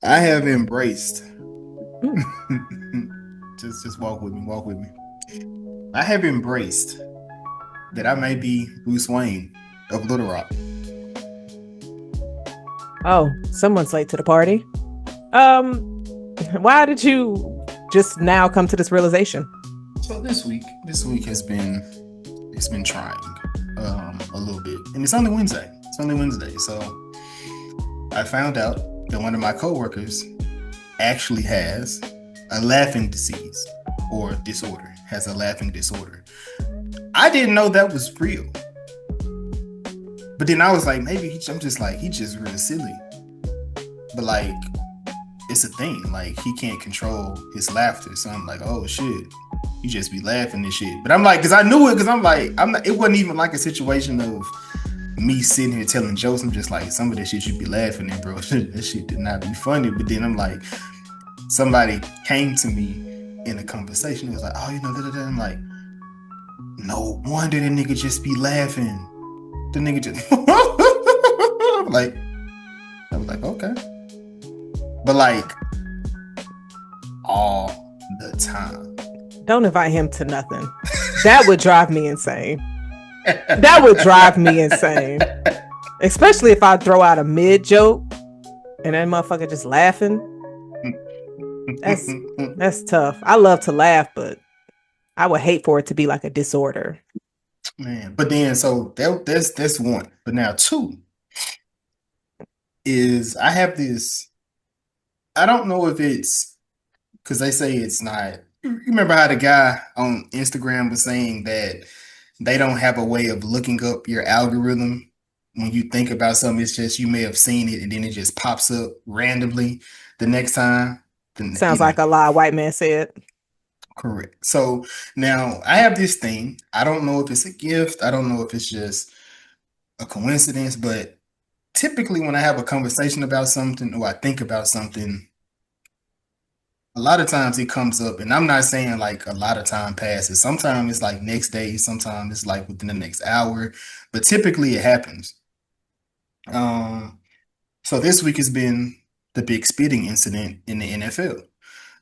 I have embraced. Mm. just walk with me. Walk with me. I have embraced that I may be Bruce Wayne of Little Rock. Oh, someone's late to the party. Um, why did you just now come to this realization? So this week it's been trying a little bit, and it's only Wednesday. So I found out that one of my coworkers actually has a laughing disease or disorder. Has a laughing disorder. I didn't know that was real. But then I was like, maybe he's just really silly. But like, it's a thing. Like, he can't control his laughter. So I'm like, oh shit, you just be laughing and shit. But I'm like, because I knew it. Because I'm like, I'm not. It wasn't even like a situation of me sitting here telling jokes. I'm just like, some of that shit you be laughing at, bro. That shit did not be funny. But then I'm like, somebody came to me in a conversation. It was like, oh, you know, da-da-da. I'm like, no wonder the nigga just be laughing. The nigga just like, I was like, okay. But like, all the time. Don't invite him to nothing. That would drive me insane. That would drive me insane. Especially if I throw out a mid joke and that motherfucker just laughing. That's tough. I love to laugh, but I would hate for it to be like a disorder. Man, but then so that's one. But now two is I have this. I don't know if it's because they say it's not. You remember how the guy on Instagram was saying that they don't have a way of looking up your algorithm when you think about something. It's just you may have seen it and then it just pops up randomly the next time. Then, Sounds like a lie white man said. Correct. So now I have this thing. I don't know if it's a gift. I don't know if it's just a coincidence, but typically when I have a conversation about something or I think about something, a lot of times it comes up, and I'm not saying like a lot of time passes. Sometimes it's like next day, sometimes it's like within the next hour, but typically it happens. Um, so this week has been the big spitting incident in the NFL.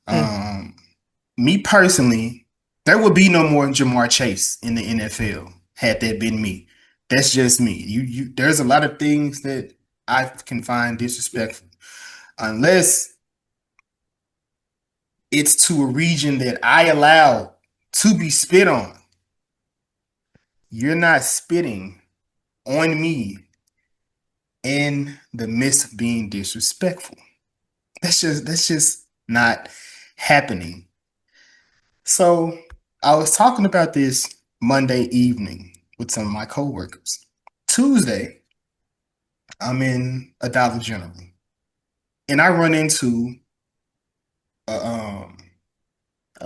Mm. Um, Me personally, there would be no more Jamar Chase in the NFL had that been me. That's just me. There's a lot of things that I can find disrespectful, unless it's to a region that I allow to be spit on. You're not spitting on me in the midst of being disrespectful. That's just not happening. So I was talking about this Monday evening with some of my coworkers. Tuesday, I'm in a Dollar General, and I run into a,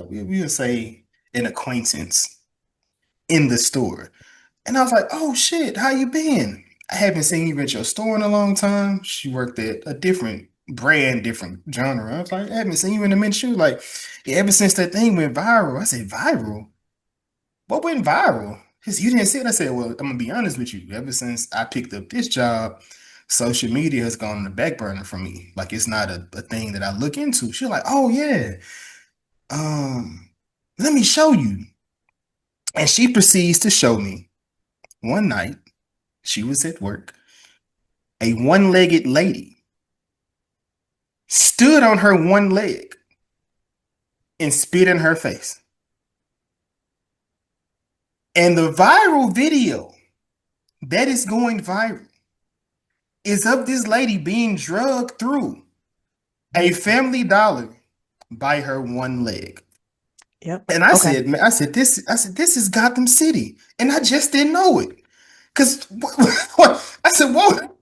we would say an acquaintance in the store, and I was like, "Oh shit, how you been? I haven't seen you at your store in a long time." She worked at a different brand, different genre. I was like, "I haven't seen you in a minute." She was like, "Yeah, ever since that thing went viral." I said, "Viral? What went viral?" You didn't see it. I said, well, I'm gonna be honest with you. Ever since I picked up this job, social media has gone on the back burner for me. Like, it's not a thing that I look into. She's like, oh yeah. Let me show you. And she proceeds to show me one night, she was at work, a one-legged lady stood on her one leg and spit in her face. And the viral video that is going viral is of this lady being drugged through a Family Dollar by her one leg. Yep. And I Okay. said, man, this is Gotham City. And I just didn't know it. Cause I said, whoa,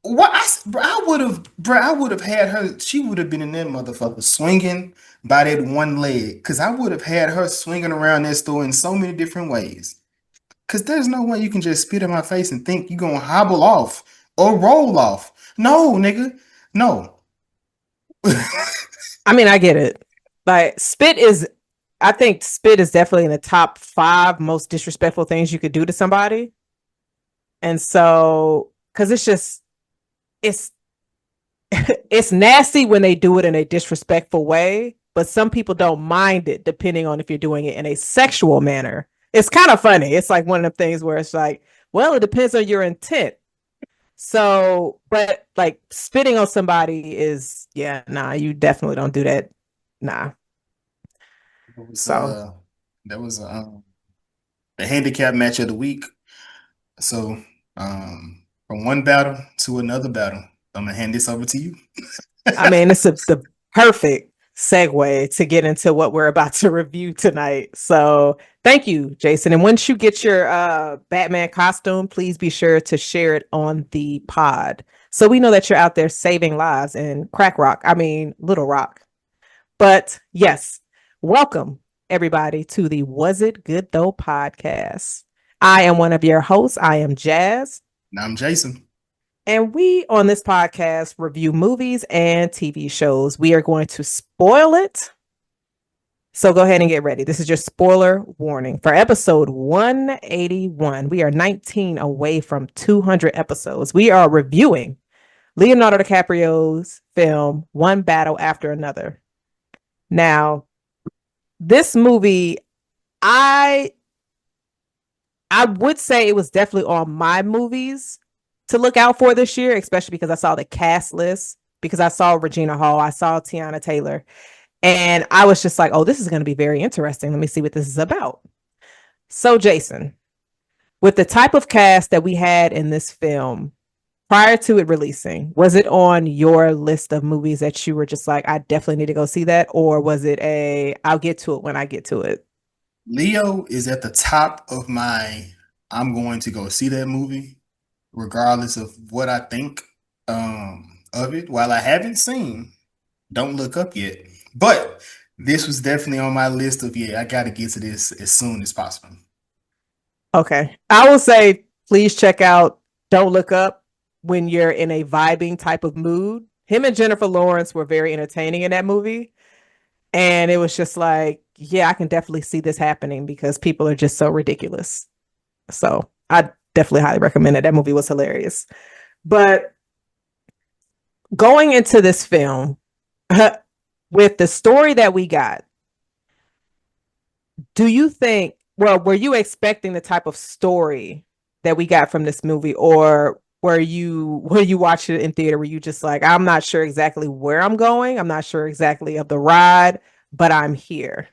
What bro, I would have had her. She would have been in that motherfucker swinging by that one leg, cause I would have had her swinging around that store in so many different ways. Cause there's no way you can just spit in my face and think you gonna hobble off or roll off. No, nigga, no. I mean, I get it. Like I think spit is definitely in the top 5 most disrespectful things you could do to somebody. And so, because it's it's nasty when they do it in a disrespectful way, but some people don't mind it depending on if you're doing it in a sexual manner. It's kind of funny. It's like one of the things where it's like, well, it depends on your intent. So, but like spitting on somebody is, yeah, nah, you definitely don't do that. Nah. It was So, that was the handicap match of the week. So from one battle to another battle, I'm gonna hand this over to you. I mean, it's the perfect segue to get into what we're about to review tonight. So, thank you, Jason. And once you get your Batman costume, please be sure to share it on the pod. So we know that you're out there saving lives in Little Rock. But yes, welcome everybody to the Was It Good Though podcast. I am one of your hosts. I am Jazz. Now I'm Jason. And we on this podcast review movies and TV shows. We are going to spoil it. So go ahead and get ready. This is your spoiler warning for episode 181. We are 19 away from 200 episodes. We are reviewing Leonardo DiCaprio's film One Battle After Another. Now, this movie, I would say it was definitely on my movies to look out for this year, especially because I saw the cast list, because I saw Regina Hall, I saw Teyana Taylor, and I was just like, oh, this is going to be very interesting. Let me see what this is about. So, Jason, with the type of cast that we had in this film prior to it releasing, was it on your list of movies that you were just like, I definitely need to go see that? Or was it I'll get to it when I get to it? Leo is at the top of my I'm going to go see that movie, regardless of what I think of it. While I haven't seen Don't Look Up yet, but this was definitely on my list of I got to get to this as soon as possible. Okay. I will say, please check out Don't Look Up when you're in a vibing type of mood. Him and Jennifer Lawrence were very entertaining in that movie. And it was just like, yeah, I can definitely see this happening because people are just so ridiculous. So I definitely highly recommend it. That movie was hilarious. But going into this film, with the story that we got, do you think, well, were you expecting the type of story that we got from this movie, or were you watching it in theater, were you just like, I'm not sure exactly where I'm going, I'm not sure exactly of the ride, but I'm here?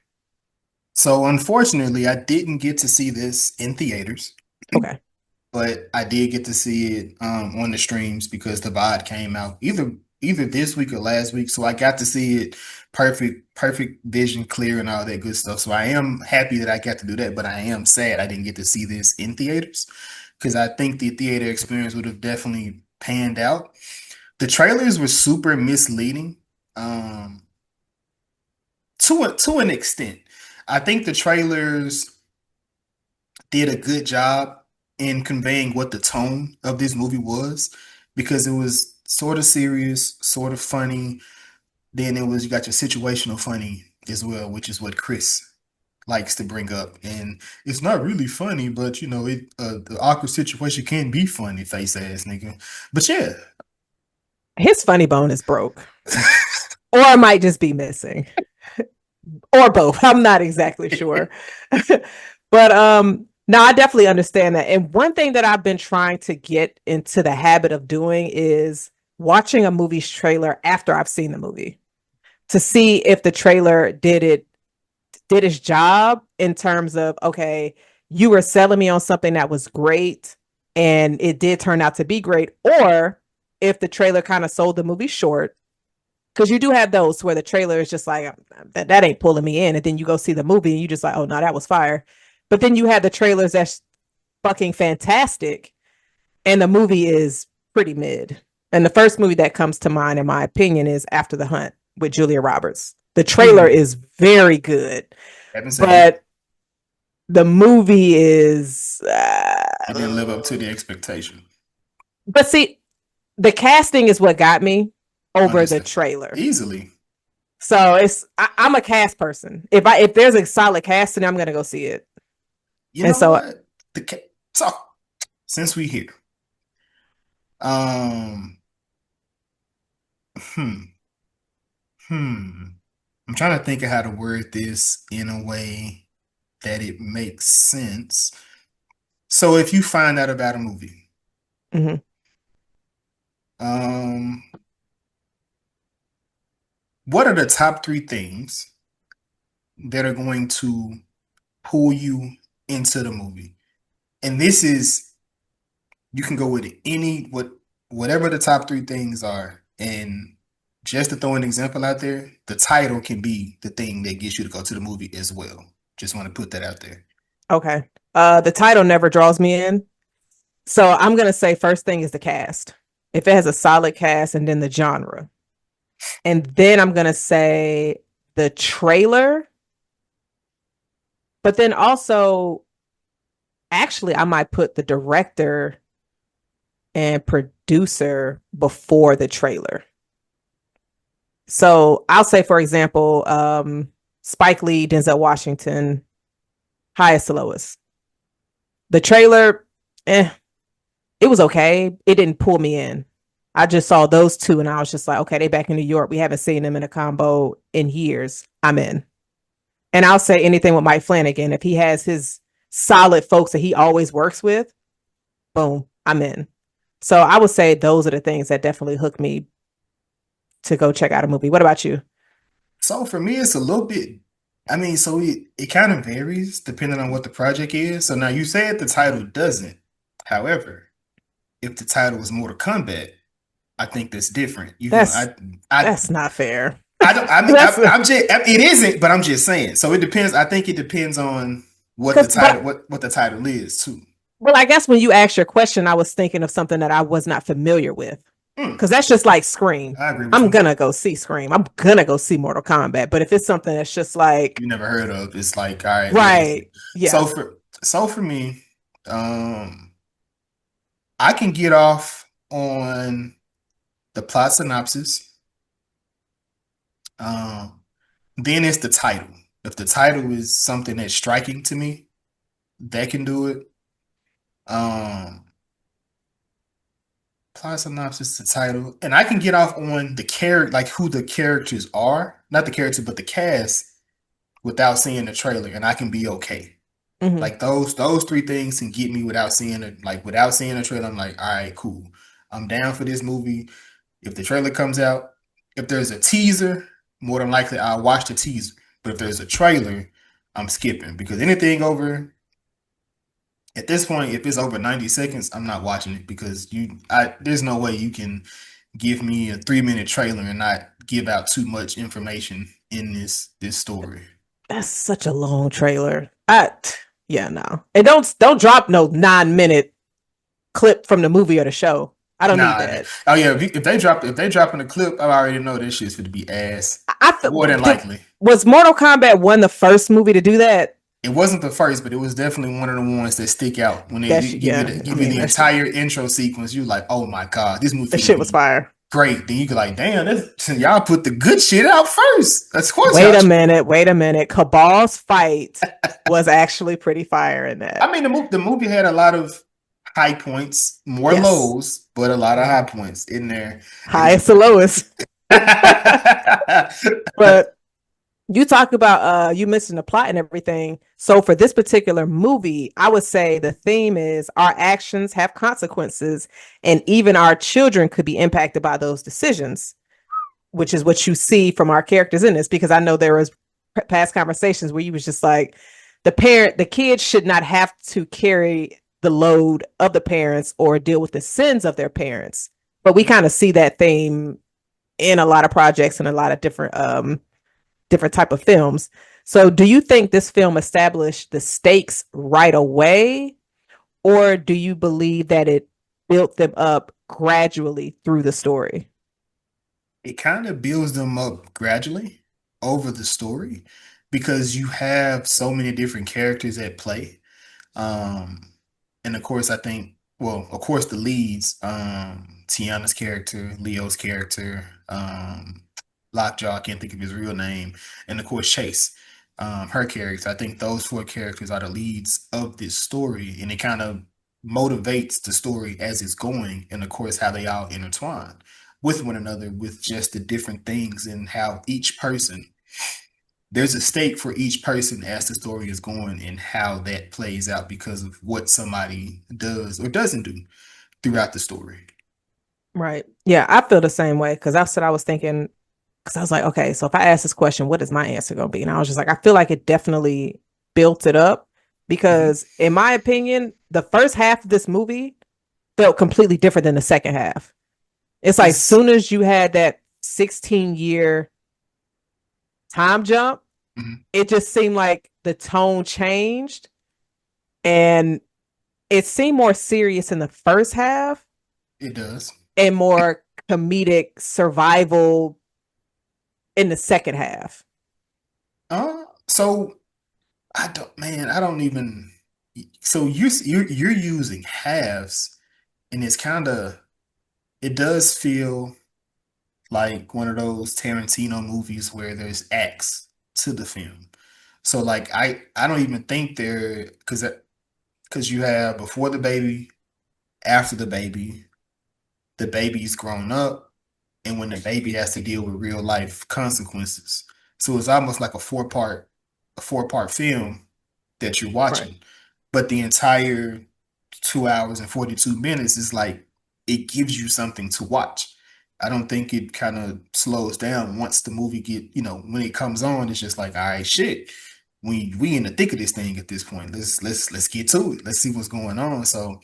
So unfortunately, I didn't get to see this in theaters. Okay. But I did get to see it on the streams because the VOD came out either this week or last week. So I got to see it perfect vision, clear, and all that good stuff. So I am happy that I got to do that, but I am sad I didn't get to see this in theaters because I think the theater experience would have definitely panned out. The trailers were super misleading to an extent. I think the trailers did a good job in conveying what the tone of this movie was because it was sort of serious, sort of funny. Then you got your situational funny as well, which is what Chris likes to bring up. And it's not really funny, but the awkward situation can be funny, face ass nigga. But yeah. His funny bone is broke. Or it might just be missing. Or both. I'm not exactly sure. But no, I definitely understand that. And one thing that I've been trying to get into the habit of doing is watching a movie's trailer after I've seen the movie to see if the trailer did its job in terms of, okay, you were selling me on something that was great and it did turn out to be great, or if the trailer kind of sold the movie short. Because you do have those where the trailer is just like, that ain't pulling me in. And then you go see the movie and you just like, oh, no, that was fire. But then you have the trailers that's fucking fantastic and the movie is pretty mid. And the first movie that comes to mind, in my opinion, is After the Hunt with Julia Roberts. The trailer Hmm. is very good, Haven't seen it. but the movie is. It didn't live up to the expectation. But see, the casting is what got me over the Understand. trailer. Easily. So I'm a cast person. If there's a solid casting, I'm gonna go see it. You And know so what? So since we here, um, hmm, hmm, I'm trying to think of how to word this in a way that it makes sense. So if you find out about a movie, mhm. um, what are the top three things that are going to pull you into the movie? And this is you can go with whatever the top three things are. And just to throw an example out there, the title can be the thing that gets you to go to the movie as well. Just want to put that out there. Okay. The title never draws me in. So I'm gonna say first thing is the cast. If it has a solid cast, and then the genre. And then I'm gonna say the trailer. But then also, actually, I might put the director and producer before the trailer. So I'll say, for example, Spike Lee, Denzel Washington, highest to lowest. The trailer, it was okay. It didn't pull me in. I just saw those two and I was just like, okay, they back in New York. We haven't seen them in a combo in years. I'm in. And I'll say anything with Mike Flanagan. If he has his solid folks that he always works with, boom, I'm in. So I would say those are the things that definitely hook me to go check out a movie. What about you? So for me, it's a little bit. I mean, so it kind of varies depending on what the project is. So now you said the title doesn't. However, if the title was Mortal Kombat, I think that's different. You can That's I that's not fair. I don't. I mean, That's I'm just. It isn't, but I'm just saying. So it depends. I think it depends on what the because, title, but what the title is too. well, I guess when you asked your question, I was thinking of something that I was not familiar with. Mm, Because that's just like Scream. I agree with I'm you. gonna go see Scream. I'm gonna go see Mortal Kombat. But if it's something that's just like, You never heard of. It's like, all right, let me see. right, yeah. So for me, um, I can get off on the plot synopsis. Um, then it's the title. If the title is something that's striking to me, that can do it. Um, plot synopsis, the title, and I can get off on the character, like who the characters are, not the character, but the cast, without seeing the trailer, and I can be okay. Hmm. Like those three things can get me without seeing it. Like without seeing a trailer, I'm like, all right, cool. I'm down for this movie. If the trailer comes out, if there's a teaser, more than likely I'll watch the teaser. But if there's a trailer, I'm skipping because anything over at this point, if it's over 90 seconds, I'm not watching it because there's no way you can give me a 3 minute trailer and not give out too much information in this story. That's such a long trailer. Yeah, no. And don't drop no 9 minute clip from the movie or the show. I don't need Nah. that. Oh yeah, if they dropping a clip, I already know this shit's gonna be ass. I feel, More than likely. was Mortal Kombat 1 the first movie to do that? It wasn't the first, but it was definitely one of the ones that stick out when they give you Yeah. the, I give you mean, the entire intro sequence. You're like, oh my god, this movie that finna shit was be fire. great. Then you can like, damn, y'all put the good shit out first. That's course Wait y'all. a minute. Wait a minute. Cabal's fight was actually pretty fire in I that. mean, the movie had a lot of high points, more Yes. lows, but a lot of high points in there. It is. Highest to lowest. But you talk about you missing the plot and everything. So for this particular movie, I would say the theme is our actions have consequences, and even our children could be impacted by those decisions, which is what you see from our characters in this. Because I know there was past conversations where you was just like, the kids should not have to carry the load of the parents or deal with the sins of their parents. But we kind of see that theme in a lot of projects and a lot of different type of films. So do you think this film established the stakes right away, or do you believe that it built them up gradually through the story. It kind of builds them up gradually over the story because you have so many different characters at play. Um, and of course, I think, well, of course, the leads, Tiana's character, Leo's character, Lockjaw, I can't think of his real name, and of course, Chase, her character. I think those four characters are the leads of this story, and it kind of motivates the story as it's going, and of course, how they all intertwine with one another with just the different things and how each person there's a stake for each person as the story is going and how that plays out because of what somebody does or doesn't do throughout the story. Right. Yeah, I feel the same way because that's what I was thinking. Because I was like, okay, so if I ask this question, what is my answer going to be? And I was just like, I feel like it definitely built it up Mhm. because, in my opinion, the first half of this movie felt completely different than the second half. It's like, It's soon as you had that 16-year time jump, mhm, it just seemed like the tone changed and it seemed more serious in the first half it does. and more comedic survival in the second half. So I don't even. So you're using halves, and it's kind of it does feel like one of those Tarantino movies where there's acts to the film. So like I don't even think there because you have before the baby, after the baby's grown up, and when the baby has to deal with real life consequences. So it's almost like a four part film that you're Right. watching. But the entire 2 hours and 42 minutes is like it gives you something to watch. I don't think it kind of slows down once the movie when it comes on, it's just like, all right, shit. We in the thick of this thing at this point. Let's get to it. Let's see what's going on. So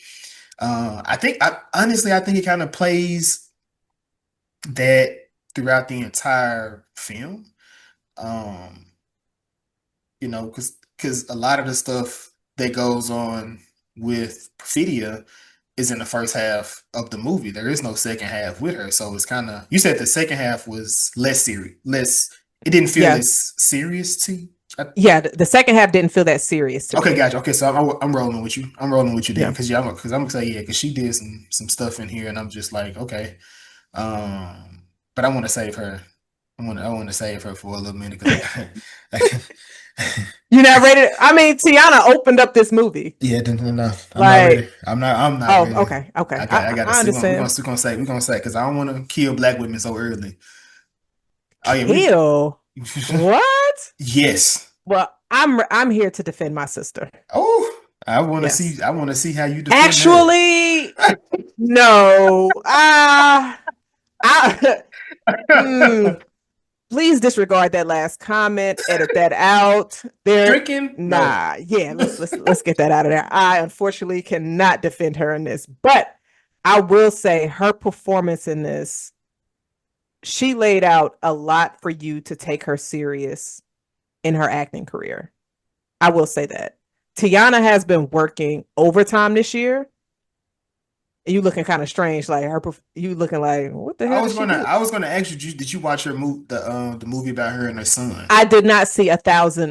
I think it kind of plays that throughout the entire film. Um, because a lot of the stuff that goes on with Perfidia is in the first half of the movie. There is no second half with her, so it's kind of you said the second half was less serious, less. It didn't feel Yeah. as serious to you. Yeah. The second half didn't feel that serious to Okay, me. gotcha. Okay, so I'm rolling with you. I'm rolling with you then, Yeah. because I'm gonna say yeah, because she did some stuff in here, and I'm just like okay, but I want to save her. I want to save her for a little minute because You're not ready. I mean, Tiana opened up this movie. yeah, no, I'm not ready. Like, I'm not oh, ready. okay. Okay. I gotta I see. understand. We're gonna say because I don't want to kill black women so early. Oh yeah, we Kill. What? yes. Well, I'm here to defend my sister. Oh, Yes. I want to see how you defend her. Actually, no. I mm, please disregard that last comment. Edit that out. There, Stricken? No. nah. Yeah, let's get that out of there. I unfortunately cannot defend her in this, but I will say her performance in this, she laid out a lot for you to take her serious in her acting career. I will say that. Teyana has been working overtime this year. You looking kind of strange, like her. You looking like, what the hell did she do? I was gonna ask you, did you watch her the movie about her and her son? I did not see 1,000.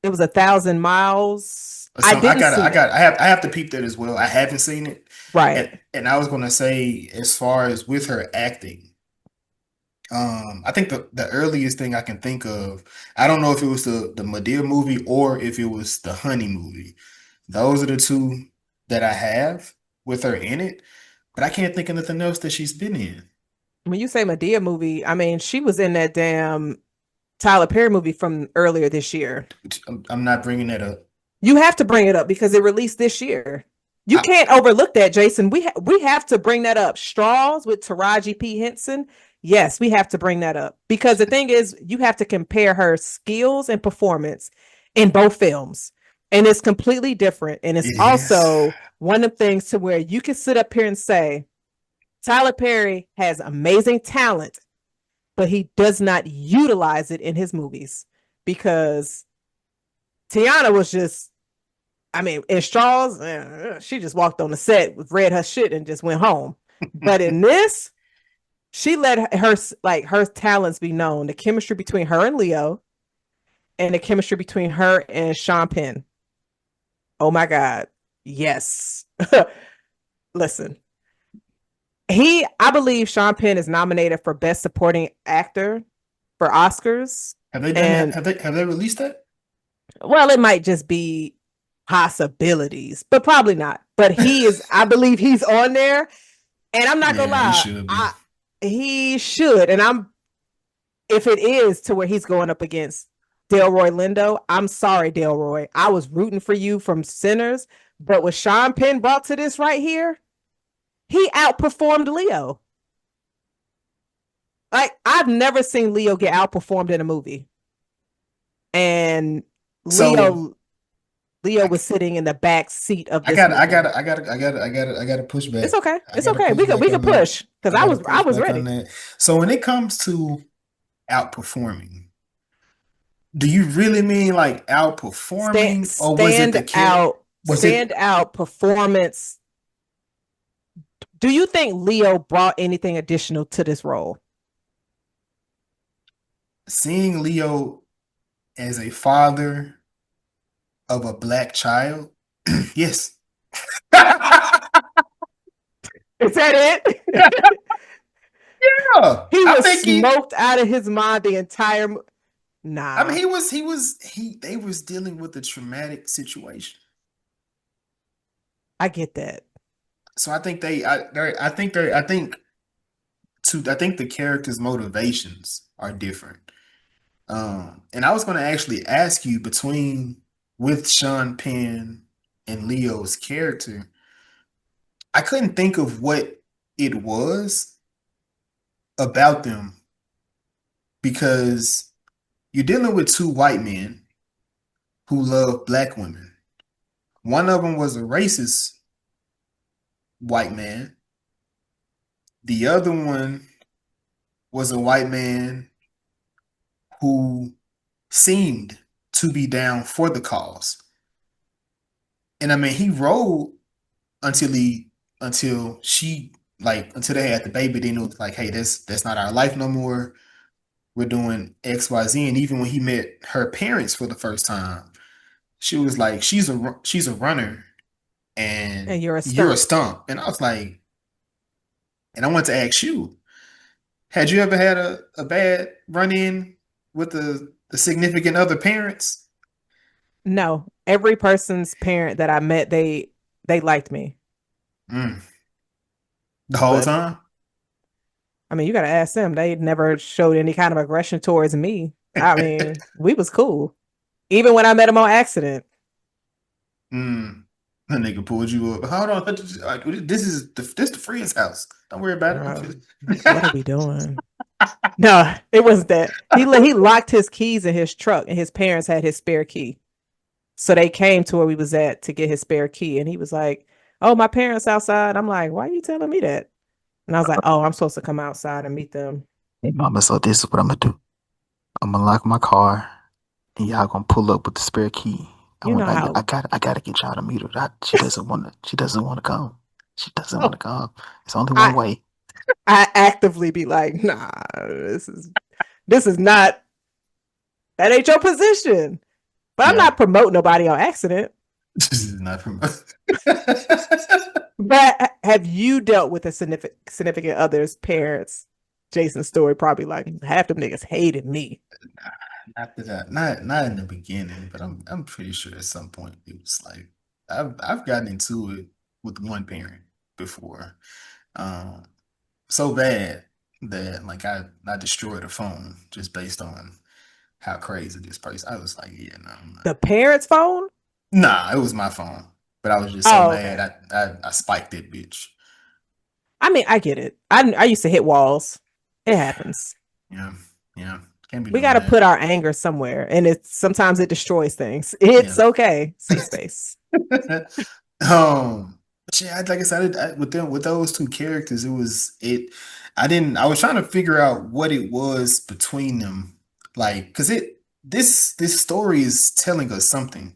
It was 1,000 miles. Or I something? didn't see that. I have to peep that as well. I haven't seen it, Right. and I was gonna say as far as with her acting, I think the earliest thing I can think of, I don't know if it was the Madea movie or if it was the Honey movie. Those are the two that I have with her in it, but I can't think of nothing else that she's been in. When you say Madea movie, I mean she was in that damn Tyler Perry movie from earlier this year. I'm not bringing that up. You have to bring it up because it released this year. You I, can't overlook that, Jason. We have to bring that up. Straws with Taraji P. Henson. Yes, we have to bring that up because the thing is, you have to compare her skills and performance in both films, and it's completely different. And it's it is. also one of the things to where you can sit up here and say Tyler Perry has amazing talent, but he does not utilize it in his movies because Tiana was just I mean, in Straws, she just walked on the set, read her shit, and just went home. But in this, she let her talents be known. The chemistry between her and Leo, and the chemistry between her and Sean Penn. Oh my God. Yes. Listen, I believe Sean Penn is nominated for Best Supporting Actor for Oscars. Have they done that? And Have they released that? well, it might just be possibilities, but probably not. But I believe he's on there. And I'm not gonna Yeah, he lie, should be. he should. And if it is to where he's going up against Delroy Lindo, I'm sorry, Delroy. I was rooting for you from Sinners, but what Sean Penn brought to this right here, he outperformed Leo. Like, I've never seen Leo get outperformed in a movie. And So Leo I, was sitting in the back seat of I this got I movie. got I got I got to push It's back. okay. I It's got to okay. push We back could on that. push because I got to I push was back on ready. that. So when it comes to outperforming, do you really mean like outperforming, or was it the care? Was it Stand out performance. Do you think Leo brought anything additional to this role? seeing Leo as a father of a black child? Yes. Is that it? Yeah, He I was think he. smoked out of his mind the entire. I mean, Nah, they was dealing with a traumatic situation. I get that. So I think I think the characters' motivations are different. And I was going to actually ask you between with Sean Penn and Leo's character, I couldn't think of what it was about them because you're dealing with two white men who love black women. One of them was a racist white man. The other one was a white man who seemed to be down for the cause. And I mean, he rode until until they had the baby. Then it was like, hey, that's not our life no more. We're doing XYZ. And even when he met her parents for the first time, she was like, she's a runner and And you're a you're a stump. stump. And I was like, and I want to ask you, had you ever had a bad run in with the significant other parents? No, every person's parent that I met, they liked me. Mm. The whole But time? I mean, you got to ask them. They never showed any kind of aggression towards me. I mean, we was cool. Even when I met him on accident. Mm. That nigga pulled you up. Hold on. Like, this the friend's house. Don't worry about it. I'm just... What are we doing? No, it wasn't that. He locked his keys in his truck, and his parents had his spare key. So they came to where we was at to get his spare key, and he was like, "Oh, my parents outside." I'm like, "Why are you telling me that?" And I was like, "Oh, I'm supposed to come outside and meet them." Hey mama, so this is what I'm gonna do. I'm gonna lock my car and y'all gonna pull up with the spare key. I You know want how I gotta get y'all to meet her. She doesn't wanna come. She doesn't wanna oh, come. It's only one I way. I actively be like, "Nah, this is not that ain't your position." But I'm Yeah. not promoting nobody on accident. This is not from But have you dealt with a significant other's parents? Jason's story probably like half them niggas hated me. after that. Not in the beginning, but I'm pretty sure at some point it was like I've gotten into it with one parent before. Um so bad that like I destroyed a phone just based on how crazy this person. I was like, yeah, no, I'm not. The parents' phone? Nah, it was my phone. But I was just so Oh, mad okay. I spiked that bitch. I mean, I get it. I used to hit walls. It happens. Yeah, yeah. Can't be We doing got to that. put our anger somewhere, and sometimes it destroys things. Yeah. It's okay. Safe space. But yeah, like I said, with those two characters, it was it. I didn't. I was trying to figure out what it was between them, like, because this story is telling us something.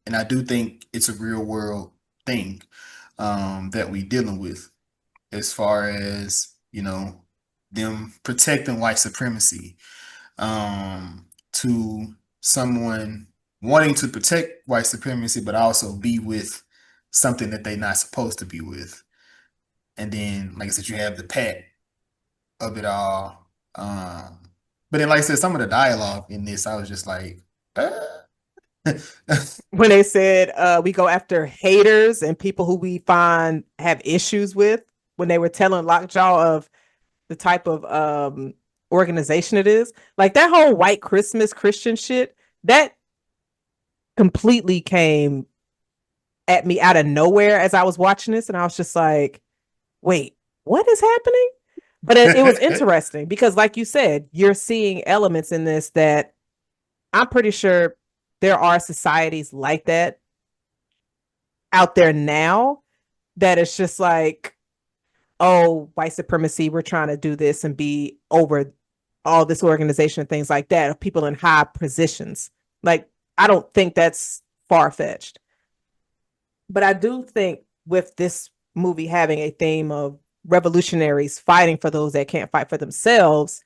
And I do think it's a real world thing that we dealing with as far as, them protecting white supremacy, to someone wanting to protect white supremacy, but also be with something that they're not supposed to be with. And then, like I said, you have the pact of it all. But then, like I said, some of the dialogue in this, I was just like, uh. When they said we go after haters and people who we find have issues with, when they were telling Lockjaw of the type of organization it is, like that whole white Christmas Christian shit, that completely came at me out of nowhere as I was watching this, and I was just like, wait, what is happening? But it was interesting because, like you said, you're seeing elements in this that I'm pretty sure there are societies like that out there now, that it's just like, oh, white supremacy, we're trying to do this and be over all this organization and things like that of people in high positions. Like, I don't think that's far-fetched. But I do think with this movie having a theme of revolutionaries fighting for those that can't fight for themselves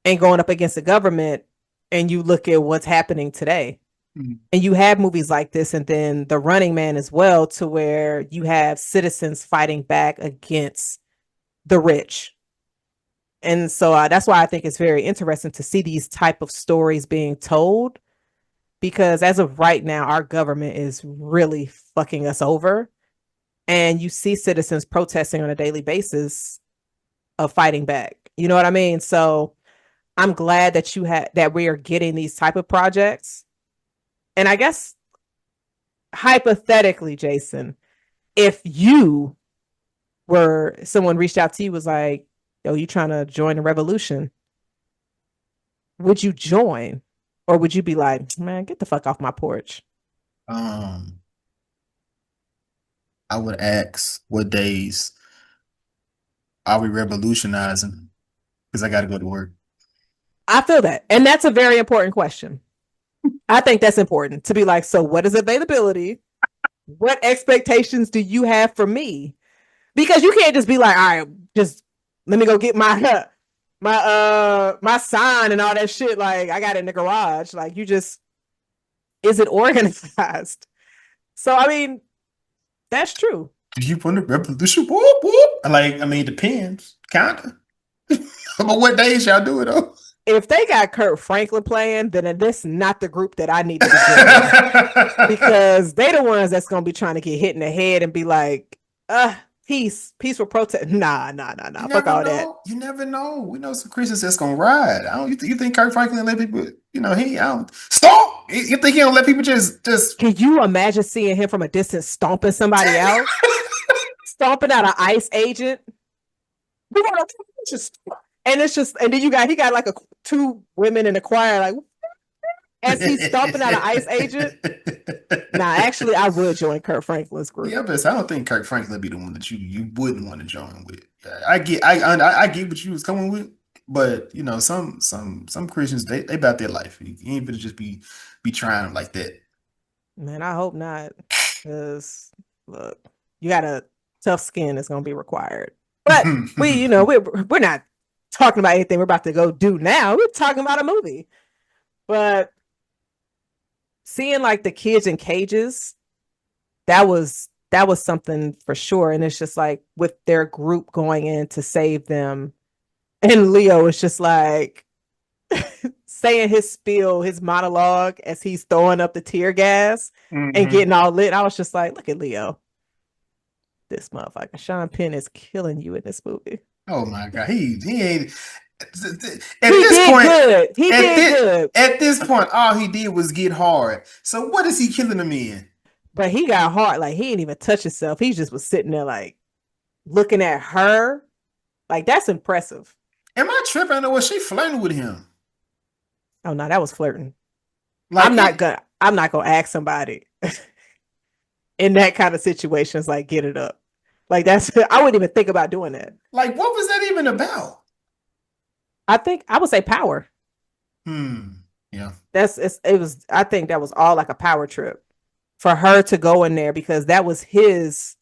and going up against the government, and you look at what's happening today. And you have movies like this, and then The Running Man as well, to where you have citizens fighting back against the rich. And so that's why I think it's very interesting to see these type of stories being told, because as of right now, our government is really fucking us over. And you see citizens protesting on a daily basis of fighting back. You know what I mean? So I'm glad that that we are getting these type of projects. And I guess hypothetically, Jason, if you were someone reached out to you, was like, yo, you trying to join the revolution, would you join? Or would you be like, man, get the fuck off my porch? I would ask what days are we revolutionizing? Because I got to go to work. I feel that. And that's a very important question. I think that's important to be like, so what is availability? What expectations do you have for me? Because you can't just be like, all right, just let me go get my sign and all that shit. Like, I got it in the garage. Like, you just, is it organized? So I mean, that's true. Do you want a revolution? Whoop, whoop. Like, I mean, it depends. Kinda. But what days y'all do it though? If they got Kurt Franklin playing, then this not the group that I need to be joining. Because they the ones that's gonna be trying to get hit in the head and be like, peaceful protest. Nah. Fuck all that. You never know. We know some Christians that's gonna ride. I don't. You think Kirk Franklin let people? He. I don't. Stop. You think he don't let people just? Can you imagine seeing him from a distance stomping somebody out, stomping out an ICE agent? And it's just, and then he got like two women in the choir, like as he's stomping out an ICE agent. Nah, actually, I would join Kurt Franklin's group. Yeah, but I don't think Kirk Franklin be the one that you wouldn't want to join with. I get what you was coming with, but some Christians they about their life. You ain't gonna just be trying them like that. Man, I hope not, because look, you got a tough skin that's gonna be required. But we're not talking about anything we're about to go do now. We're talking about a movie. But seeing like the kids in cages, that was something for sure. And it's just like with their group going in to save them, and Leo is just like saying his spiel, his monologue as he's throwing up the tear gas and getting all lit. I was just like, look at Leo. This motherfucker. Sean Penn is killing you in this movie. Oh my god, he ain't. He did good. At this point, all he did was get hard. So what is he killing him in? But he got hard. Like, he didn't even touch himself. He just was sitting there like looking at her. Like, that's impressive. Am I tripping, or was she flirting with him? Oh no, that was flirting. Like, I'm not gonna ask somebody in that kind of situation. It's like, get it up. Like, I wouldn't even think about doing that. Like, what was that even about? I would say power. Yeah. I think that was all like a power trip for her to go in there because that was his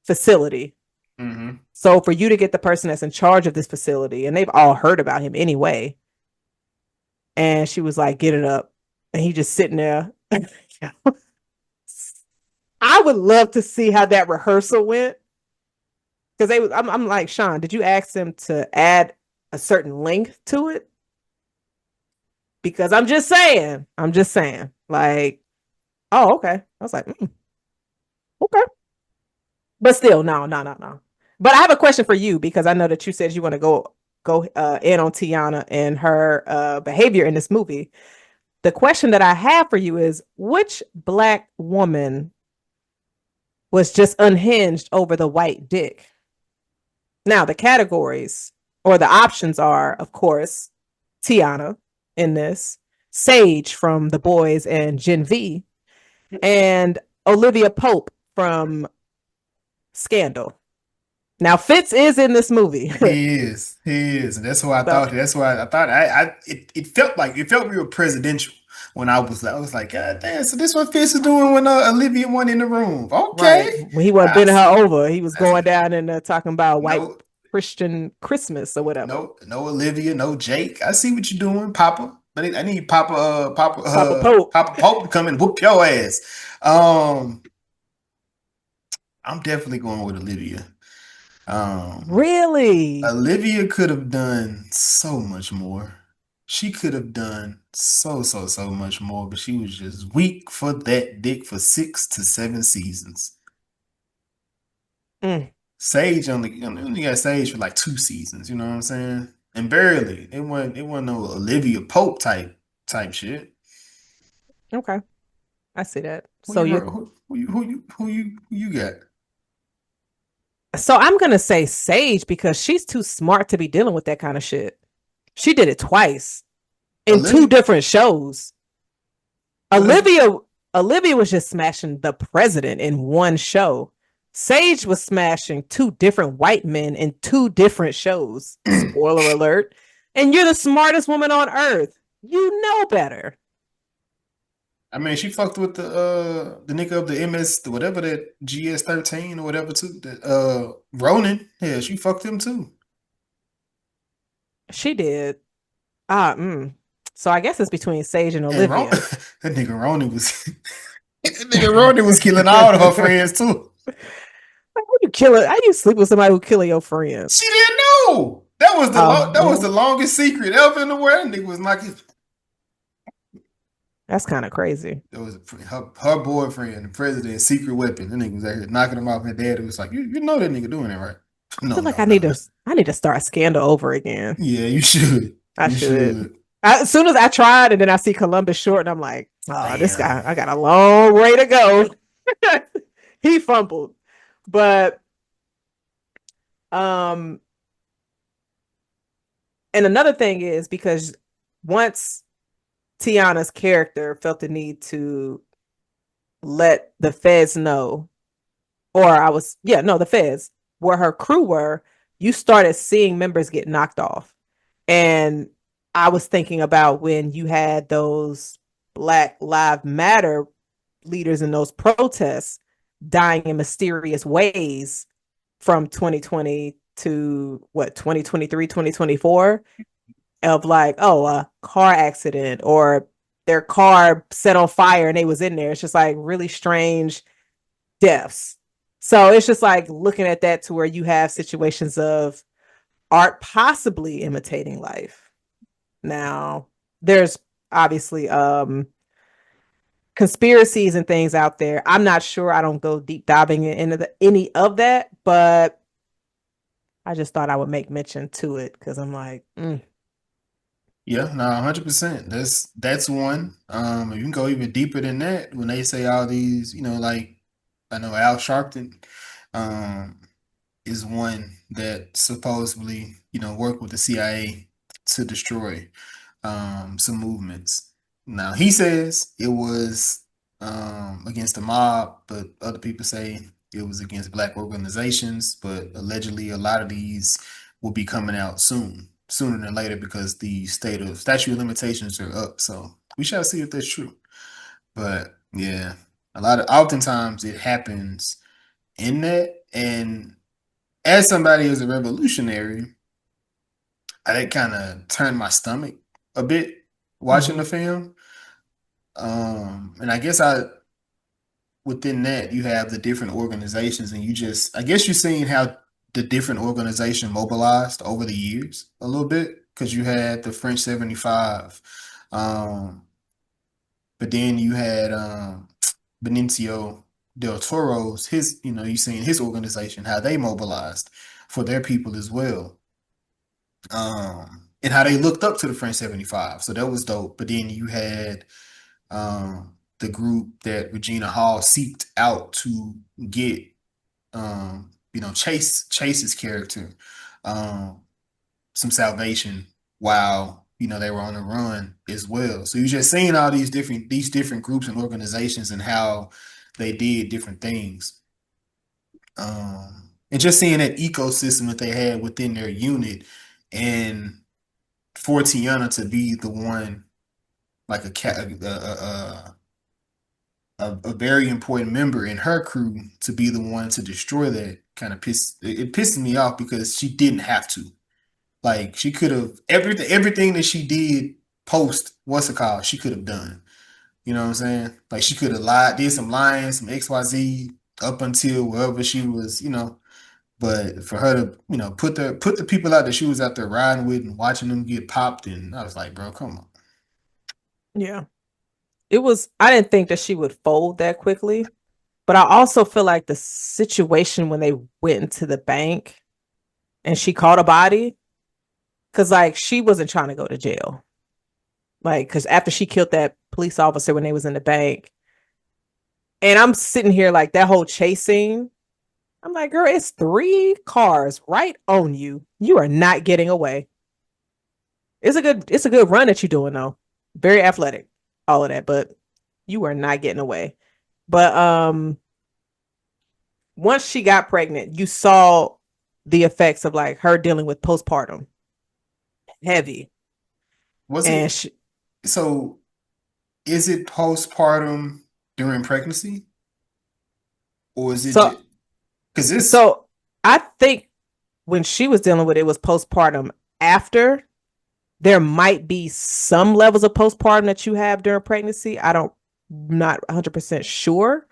facility. Mm-hmm. So for you to get the person that's in charge of this facility, and they've all heard about him anyway, and she was like, "Get it up," and he just sitting there. I would love to see how that rehearsal went because I'm like, Sean, did you ask them to add a certain length to it? Because I'm just saying, like, oh, okay. I was like, okay, but still, no. But I have a question for you because I know that you said you want to go in on Teyana and her behavior in this movie. The question that I have for you is, which black woman was just unhinged over the white dick? Now, the categories or the options are, of course, Teyana in this, Sage from The Boys and Gen V, and Olivia Pope from Scandal. Now, Fitz is in this movie. He is. He is. And that's why I So, thought. That's why I thought. It felt real presidential when I was like, God damn. So this what Fitz is doing when Olivia went in the room. right. Okay. When he wasn't I, bending s- her over, he was I s- going down and talking about white no, Christian Christmas or whatever. no Olivia, no Jake. I see what you're doing, Papa. But I need Papa Pope. Papa Pope to come and whoop your ass. Um, I'm definitely going with Olivia. Um, Really? Olivia could have done so much more. She could have done so much more, but she was just weak for that dick for 6 to 7 seasons. Mm, Sage only got Sage for like 2 seasons, you know what I'm saying? And barely. It wasn't no Olivia Pope type shit. okay. I see that. Who So you you who you got? so I'm gonna say Sage because she's too smart to be dealing with that kind of shit. She did it twice in two Olivia different shows. Olivia Olivia Olivia was just smashing the president in one show. Sage was smashing two different white men in two different shows. Spoiler alert. And you're the smartest woman on earth. You know better. I mean, she fucked with the nigga of the MS, whatever that GS 13 or whatever too. That Ronan, yeah, she fucked him too. She did. So I guess it's between Sage and And Olivia. that nigga Ronan was that nigga Ronan was killing all of her friends too. How you kill it? How you sleep with somebody who killing your friends? She didn't know. That was the Oh, longest secret ever in the world. That nigga was like that's kind of crazy. that was her boyfriend, the president's secret weapon. That nigga was out here knocking him off. And dad was like, you know that nigga doing it right? I No, feel like no, no. I need to start Scandal over again. Yeah, you should. I You should. should. As soon as I tried, and then I see Columbus short, and I'm like, oh, this Damn. guy, I got a long way to go. He fumbled, but um, and another thing is because once Tiana's character felt the need to let the feds know, or the feds where her crew were, you started seeing members get knocked off. And I was thinking about when you had those Black Lives Matter leaders in those protests dying in mysterious ways from 2020 to what 2023, 2024, of like, oh, a car accident or their car set on fire and they was in there. It's just like really strange deaths. So it's just like looking at that to where you have situations of art possibly imitating life. Now, there's obviously conspiracies and things out there. I'm not sure. I don't go deep diving into any of that, but I just thought I would make mention to it because I'm like, Yeah, no, 100%. That's one. You can go even deeper than that when they say all these, like I know Al Sharpton, um, is one that supposedly, worked with the CIA to destroy some movements. Now he says it was against the mob, but other people say it was against black organizations. But allegedly, a lot of these will be coming out sooner than later, because the statute of limitations are up. So we shall see if that's true. But Yeah. Oftentimes it happens in that. And as somebody who's a revolutionary, I did kind of turn my stomach a bit watching Mm-hmm. the film. And I guess within that you have the different organizations, and I guess you're seeing how the different organization mobilized over the years a little bit, because you had the French 75, um, but then you had Benicio del Toro's you seeing his organization, how they mobilized for their people as well. And how they looked up to the French 75. So that was dope. But then you had the group that Regina Hall seeked out to get, Chase's character, um, some salvation while they were on the run as well. So you're just seeing all these different groups and organizations and how they did different things. And just seeing that ecosystem that they had within their unit, and for Teyana to be the one, like a very important member in her crew, to be the one to destroy that, kind of pisses me off, because she didn't have to. Like, she could have everything that she did post what's it called, she could have done. You know what I'm saying? Like, she could have lied, did some lying, some XYZ up until wherever she was, But for her to, put the people out that she was out there riding with and watching them get popped, and I was like, bro, come on. Yeah. I didn't think that she would fold that quickly, but I also feel like the situation when they went into the bank and she caught a body, because like she wasn't trying to go to jail. Like, because after she killed that police officer when they was in the bank, and I'm sitting here like that whole chase scene, I'm like, girl, it's 3 cars right on you. You are not getting away. It's a good run that you're doing though. Very athletic, all of that, but you are not getting away. But once she got pregnant, you saw the effects of like her dealing with postpartum heavy. Was And it so? Is it postpartum during pregnancy, or is it so just because this? so I think when she was dealing with it was postpartum after. There might be some levels of postpartum that you have during pregnancy. Not 100% sure.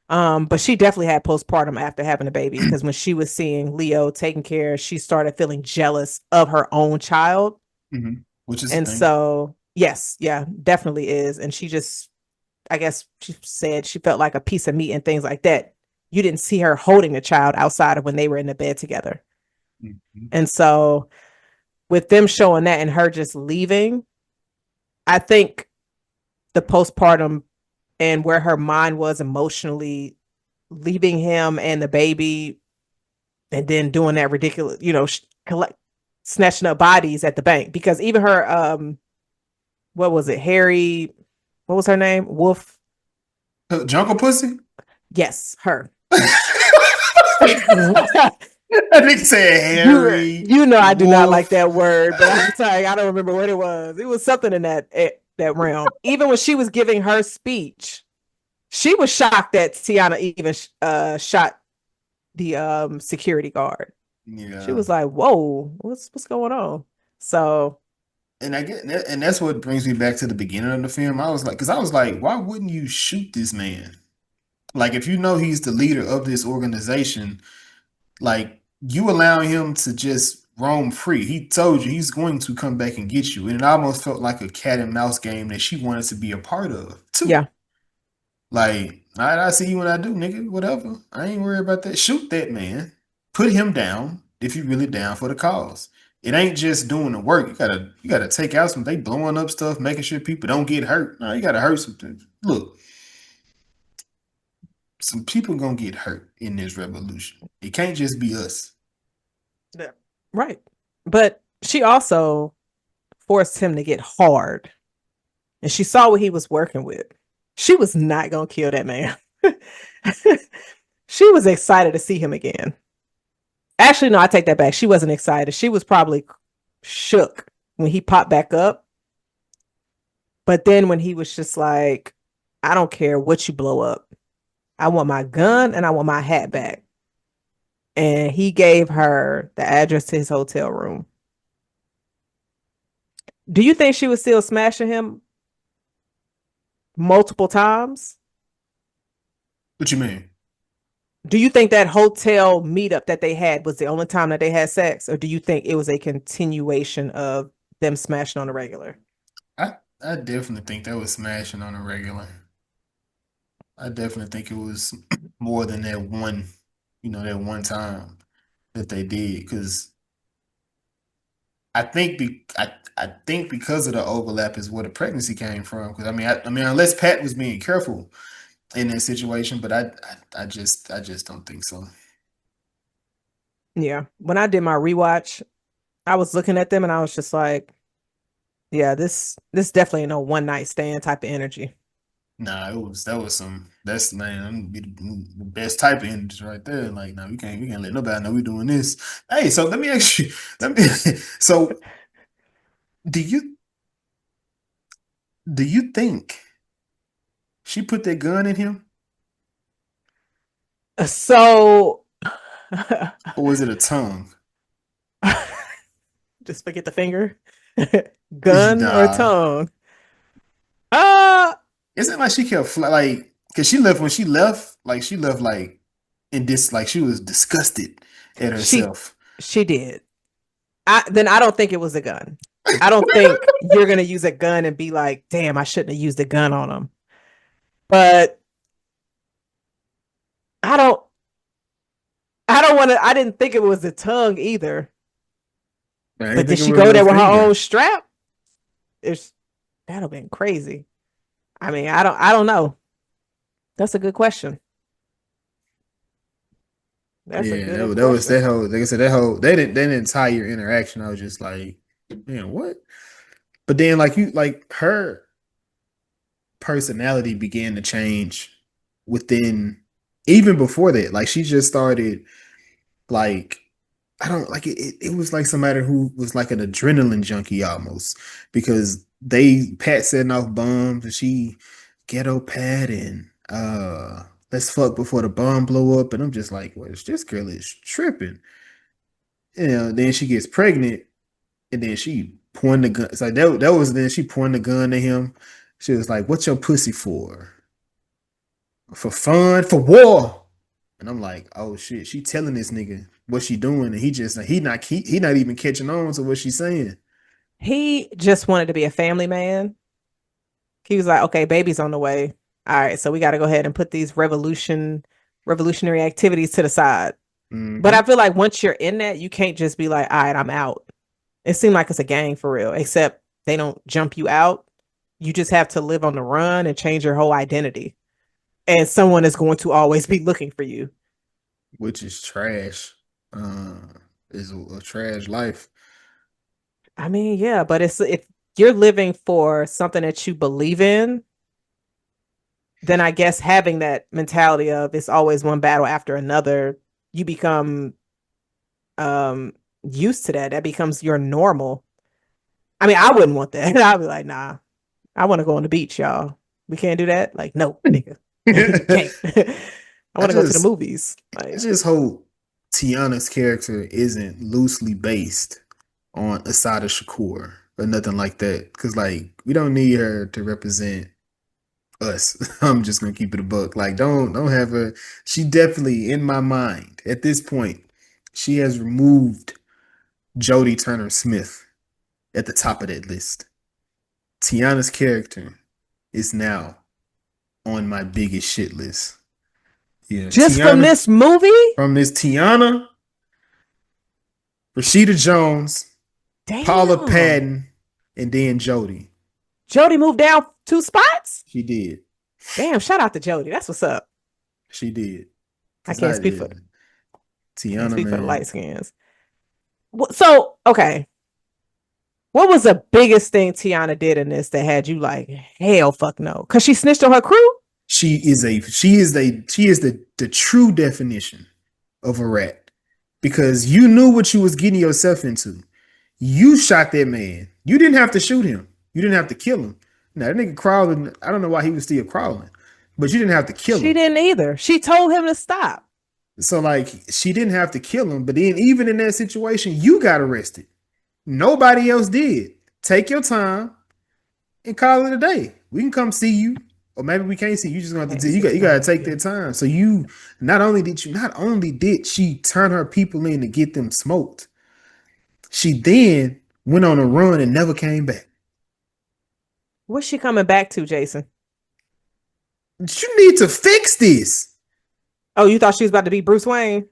But she definitely had postpartum after having a baby, because when she was seeing Leo taken care of, she started feeling jealous of her own child. Mhm. Which is a And thing. so, yes, yeah, definitely is. And she just, I guess she said she felt like a piece of meat and things like that. You didn't see her holding the child outside of when they were in the bed together. Mhm. And so, with them showing that and her just leaving, I think the postpartum and where her mind was emotionally, leaving him and the baby, and then doing that ridiculous, collect snatching up bodies at the bank, because even her, what was it, Harry, what was her name, Wolf? Jungle pussy. Yes, her. I think said you Harry you know I do not like Wolf. that word, but I'm sorry, I don't remember what it was. It was something in that realm. Even when she was giving her speech, she was shocked that Teyana even shot the security guard. She Yeah, was like, "Whoa, what's going on?" So and and that's what brings me back to the beginning of the film. Because I was like, why wouldn't you shoot this man? Like, if you know he's the leader of this organization, like, you allow him to just roam free. He told you he's going to come back and get you. And it almost felt like a cat and mouse game that she wanted to be a part of, too. yeah, Like, all right, I see you when I do, nigga. Whatever. I ain't worried about that. Shoot that man. Put him down if you really down for the cause. It ain't just doing the work. You gotta take out some. They blowing up stuff, making sure people don't get hurt. No, you gotta hurt some things. Look, some people gonna get hurt in this revolution. It can't just be us. yeah, right. But she also forced him to get hard, and she saw what he was working with. She was not gonna kill that man. She was excited to see him again. Actually, no, I take that back. She wasn't excited. She was probably shook when he popped back up. But then when he was just like, I don't care what you blow up. I want my gun and I want my hat back. And he gave her the address to his hotel room. Do you think she was still smashing him multiple times? What you mean? Do you think that hotel meetup that they had was the only time that they had sex? Or do you think it was a continuation of them smashing on a regular? I definitely think that was smashing on a regular. I definitely think it was more than that one, that one time that they did. Because I think because of the overlap is where the pregnancy came from. Because I mean, unless Pat was being careful in that situation, but I just don't think so. Yeah. When I did my rewatch, I was looking at them and I was just like, yeah, this definitely ain't no one night stand type of energy. Nah, that's man, be the best type of energy right there. Like, no, we can't let nobody know we doing this. Hey, so let me ask you, let me so do you do you think she put that gun in him, So or was it a tongue? just forget the finger. Gun or Nah. tongue? Uh Isn't like she kept like because she left when she left, like she left like in this like she was disgusted at she herself. she did. I don't think it was a gun. I don't think you're gonna use a gun and be like, damn, I shouldn't have used a gun on him. But I don't I don't want to. I didn't think it was the tongue either. I didn't But did think it she was go her there with her own finger. strap? It's That'd have been crazy. I mean, I don't know. That's a good question. That's a Yeah, good that was question. that whole like I said, that entire interaction, I was just like, man, what? But then like her personality began to change within even before that. Like she just started like I don't like it was like somebody who was like an adrenaline junkie almost because they Pat setting off bombs and she ghetto Pat and let's fuck before the bomb blow up and I'm just like, well, this girl is tripping. Then she gets pregnant and then she pointed the gun. It's like that was then she pointed the gun at him. She was like, "What's your pussy for? For fun? For war?" And I'm like, "Oh shit!" She telling this nigga what she doing, and he not even catching on to what she's saying. He just wanted to be a family man. He was like, okay, baby's on the way. All right, so we got to go ahead and put these revolutionary activities to the side. But I Hmm. feel like once you're in that, you can't just be like, all right, I'm out. It seemed like it's a gang for real, except they don't jump you out. You just have to live on the run and change your whole identity. And someone is going to always be looking for you. Which is trash. Uh, is a trash life. I mean, yeah, but it's if you're living for something that you believe in, then I guess having that mentality of it's always one battle after another, you become um used to that. That becomes your normal. I mean, I wouldn't want that. I'd be like, nah, I want to go on the beach, y'all. We can't do that. Like, no, nigga, you can't. I I want to go to the just movies. I Like, just hope Tiana's character isn't loosely based on Asada Shakur or nothing like that. Cause like we don't need her to represent us. I'm just gonna keep it a buck. Like don't have her. She definitely in my mind at this point. She has removed Jodie Turner Smith at the top of that list. Tiana's character is now on my biggest shit list. Yeah, just from Tiana this movie? from this Tiana, Rashida Jones, Paula Damn. Patton, and then Jodie. Jody moved down 2 spots? She did. Damn, shout out to Jody. That's what's up. She did. I Cause can't I speak for did. can't Tiana, speak for the light man. skins. So, okay. What was the biggest thing Tiana did in this that had you like, hell fuck no? Cause she snitched on her crew? She is the true definition of a rat. Because you knew what you was getting yourself into. You shot that man. You didn't have to shoot him. You didn't have to kill him. Now that nigga crawling, I don't know why he was still crawling. but you didn't have to kill She him. didn't either. She told him to stop. So like she didn't have to kill him, but then even in that situation, you got arrested. Nobody else did. Take your time and call it a day. We can come see you, or maybe we can't see you. Just gonna have to Can't do. You see. got to take that time. So you not only did she turn her people in to get them smoked, she then went on a run and never came back. What's she coming back to, Jason? You need to fix this. Oh, you thought she was about to be Bruce Wayne?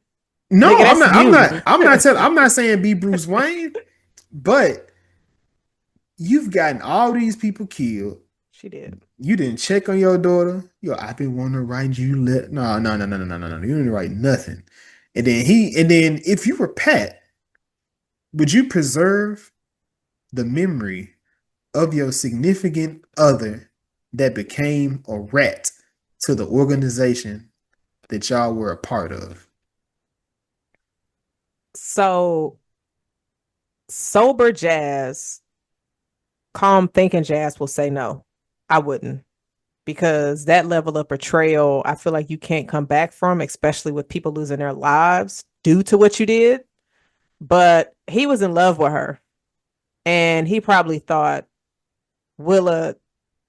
No, Nigga, I'm that's not. you. I'm not saying be Bruce Wayne, but you've gotten all these people killed. She did. You didn't check on your daughter. Yo, I've been wanting to write you. No. You didn't write nothing. And then if you were Pat, would you preserve the memory of your significant other that became a rat to the organization that y'all were a part of? So sober Jazz, calm thinking Jazz will say no. I wouldn't. Because that level of betrayal, I feel like you can't come back from, especially with people losing their lives due to what you did. But he was in love with her. And he probably thought Willa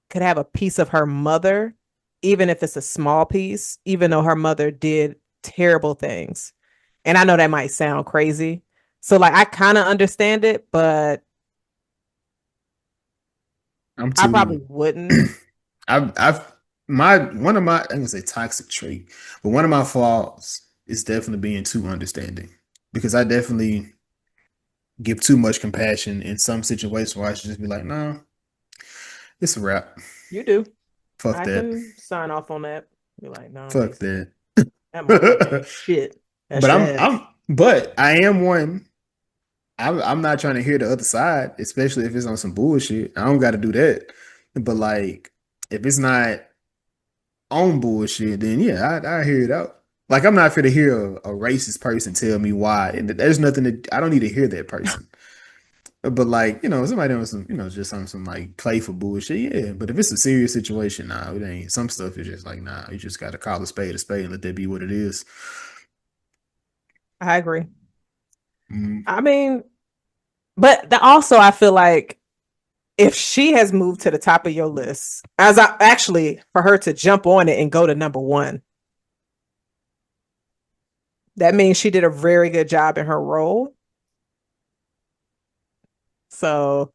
could have a piece of her mother, even if it's a small piece, even though her mother did terrible things. And I know that might sound crazy. So, like, I kind of understand it, but I'm I too. probably wouldn't. I've my one of my I'm gonna say toxic trait, but one of my flaws is definitely being too understanding because I definitely give too much compassion in some situations where I should just be like, no, it's a wrap. You do. Fuck I that. can sign off on that. Be like, no, Fuck Jason, that. that motherfucker ain't shit. That's Jazz. But I am one. I'm not trying to hear the other side, especially if it's on some bullshit. I don't got to do that. But like, if it's not on bullshit, then yeah, I hear it out. Like I'm not here to hear a racist person tell me why, and there's nothing that I don't need to hear that person. But like, somebody on some, just on some like playful bullshit, yeah. But if it's a serious situation, nah, it ain't. Some stuff is just like, nah, you just gotta call a spade and let that be what it is. I agree. Mm. I mean, but also I feel like if she has moved to the top of your list, as I actually for her to jump on it and go to number one, that means she did a very good job in her role. So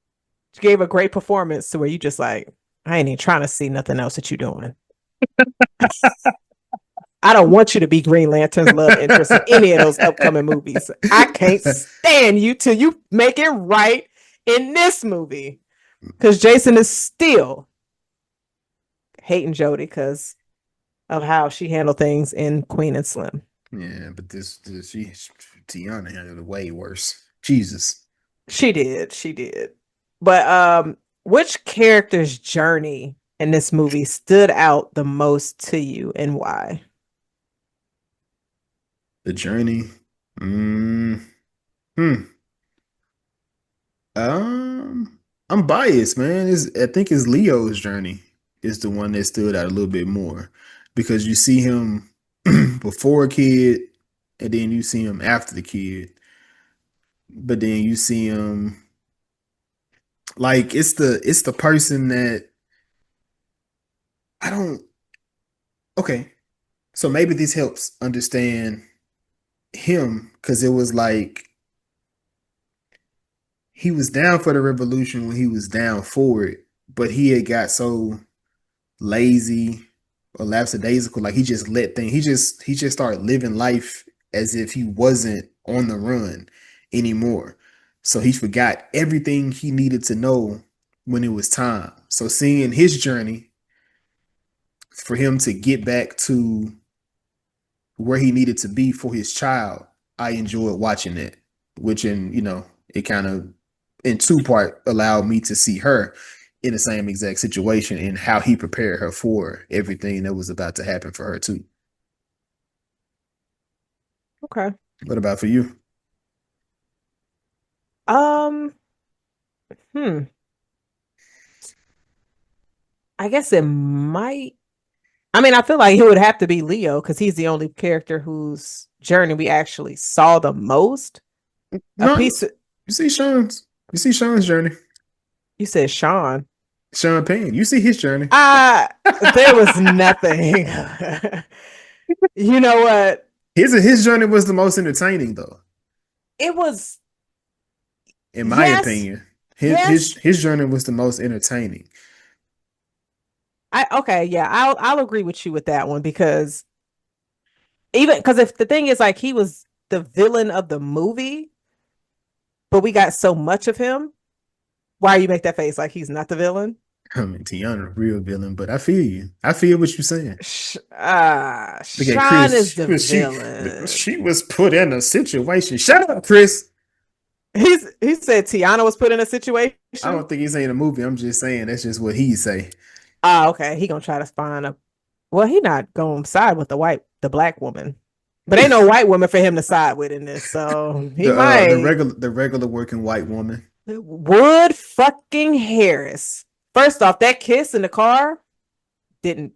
she gave a great performance to where you just like, I ain't even trying to see nothing else that you're doing. I don't want you to be Green Lantern's love interest in any of those upcoming movies. I can't stand you till you make it right in this movie. Because Jason is still hating Jodie because of how she handled things in Queen and Slim. Yeah, but Teyana handled it way worse. Jesus. She did. But which character's journey in this movie stood out the most to you and why? The journey. Mm, hmm. Um, I'm biased, man. I think it's Leo's journey is the one that stood out a little bit more because you see him before a kid, and then you see him after the kid, but then you see him like it's the person that I don't. Okay, so maybe this helps understand him because it was like he was down for the revolution when he was down for it, but he had got so lazy or lapsadaisical. Like he just let things. He just started living life as if he wasn't on the run anymore. So he forgot everything he needed to know when it was time. So seeing his journey for him to get back to where he needed to be for his child, I enjoyed watching it. Which it kind of in two part allowed me to see her in the same exact situation and how he prepared her for everything that was about to happen for her too. Okay. What about for you? Um, hmm. I guess it might. I mean, I feel like it would have to be Leo because he's the only character whose journey we actually saw the most. A No, piece of, you see Sean's journey. you said Sean. Sean Penn. You see his journey. There was nothing. You know what? His journey was the most entertaining though. It was, In my yes, opinion. yes. His journey was the most entertaining. Okay, yeah, I'll agree with you with that one because even because if the thing is like he was the villain of the movie, but we got so much of him. Why you make that face like he's not the villain? I mean, Teyana, real villain, but I feel you. I feel what you're saying. Look at Sean is Chris. the villain. She was put in a situation. Shut up, Chris. He said Teyana was put in a situation. I don't think he's saying a movie. I'm just saying that's just what he say. Okay. He gonna try to find a. Well, he not gonna side with the black woman, but ain't no white woman for him to side with in this. So he might the regular working white woman. Wood fucking Harris. First off, that kiss in the car didn't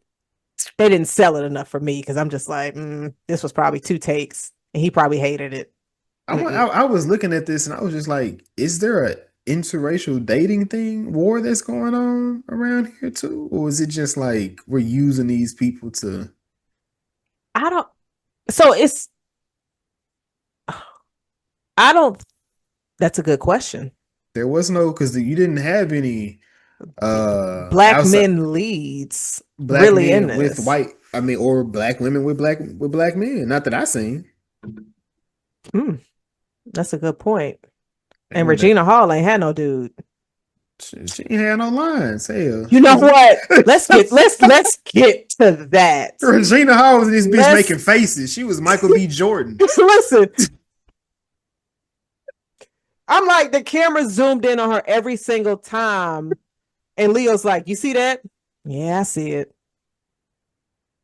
sell it enough for me because I'm just like, this was probably 2 takes, and he probably hated it. I was looking at this and I was just like, is there a interracial dating thing war that's going on around here too, or is it just like we're using these people to? I don't. So it's. I don't. That's a good question. There was no because you didn't have any black men leads black really men in with this. white. I mean, or black women with black men. Not that I seen. That's a good point. And Regina Hall ain't had no dude. She ain't had no lines. Hell, you know what? Let's get to that. Regina Hall was this bitch making faces. She was Michael B. Jordan. Listen, I'm like the camera zoomed in on her every single time, and Leo's like, "You see that? Yeah, I see it."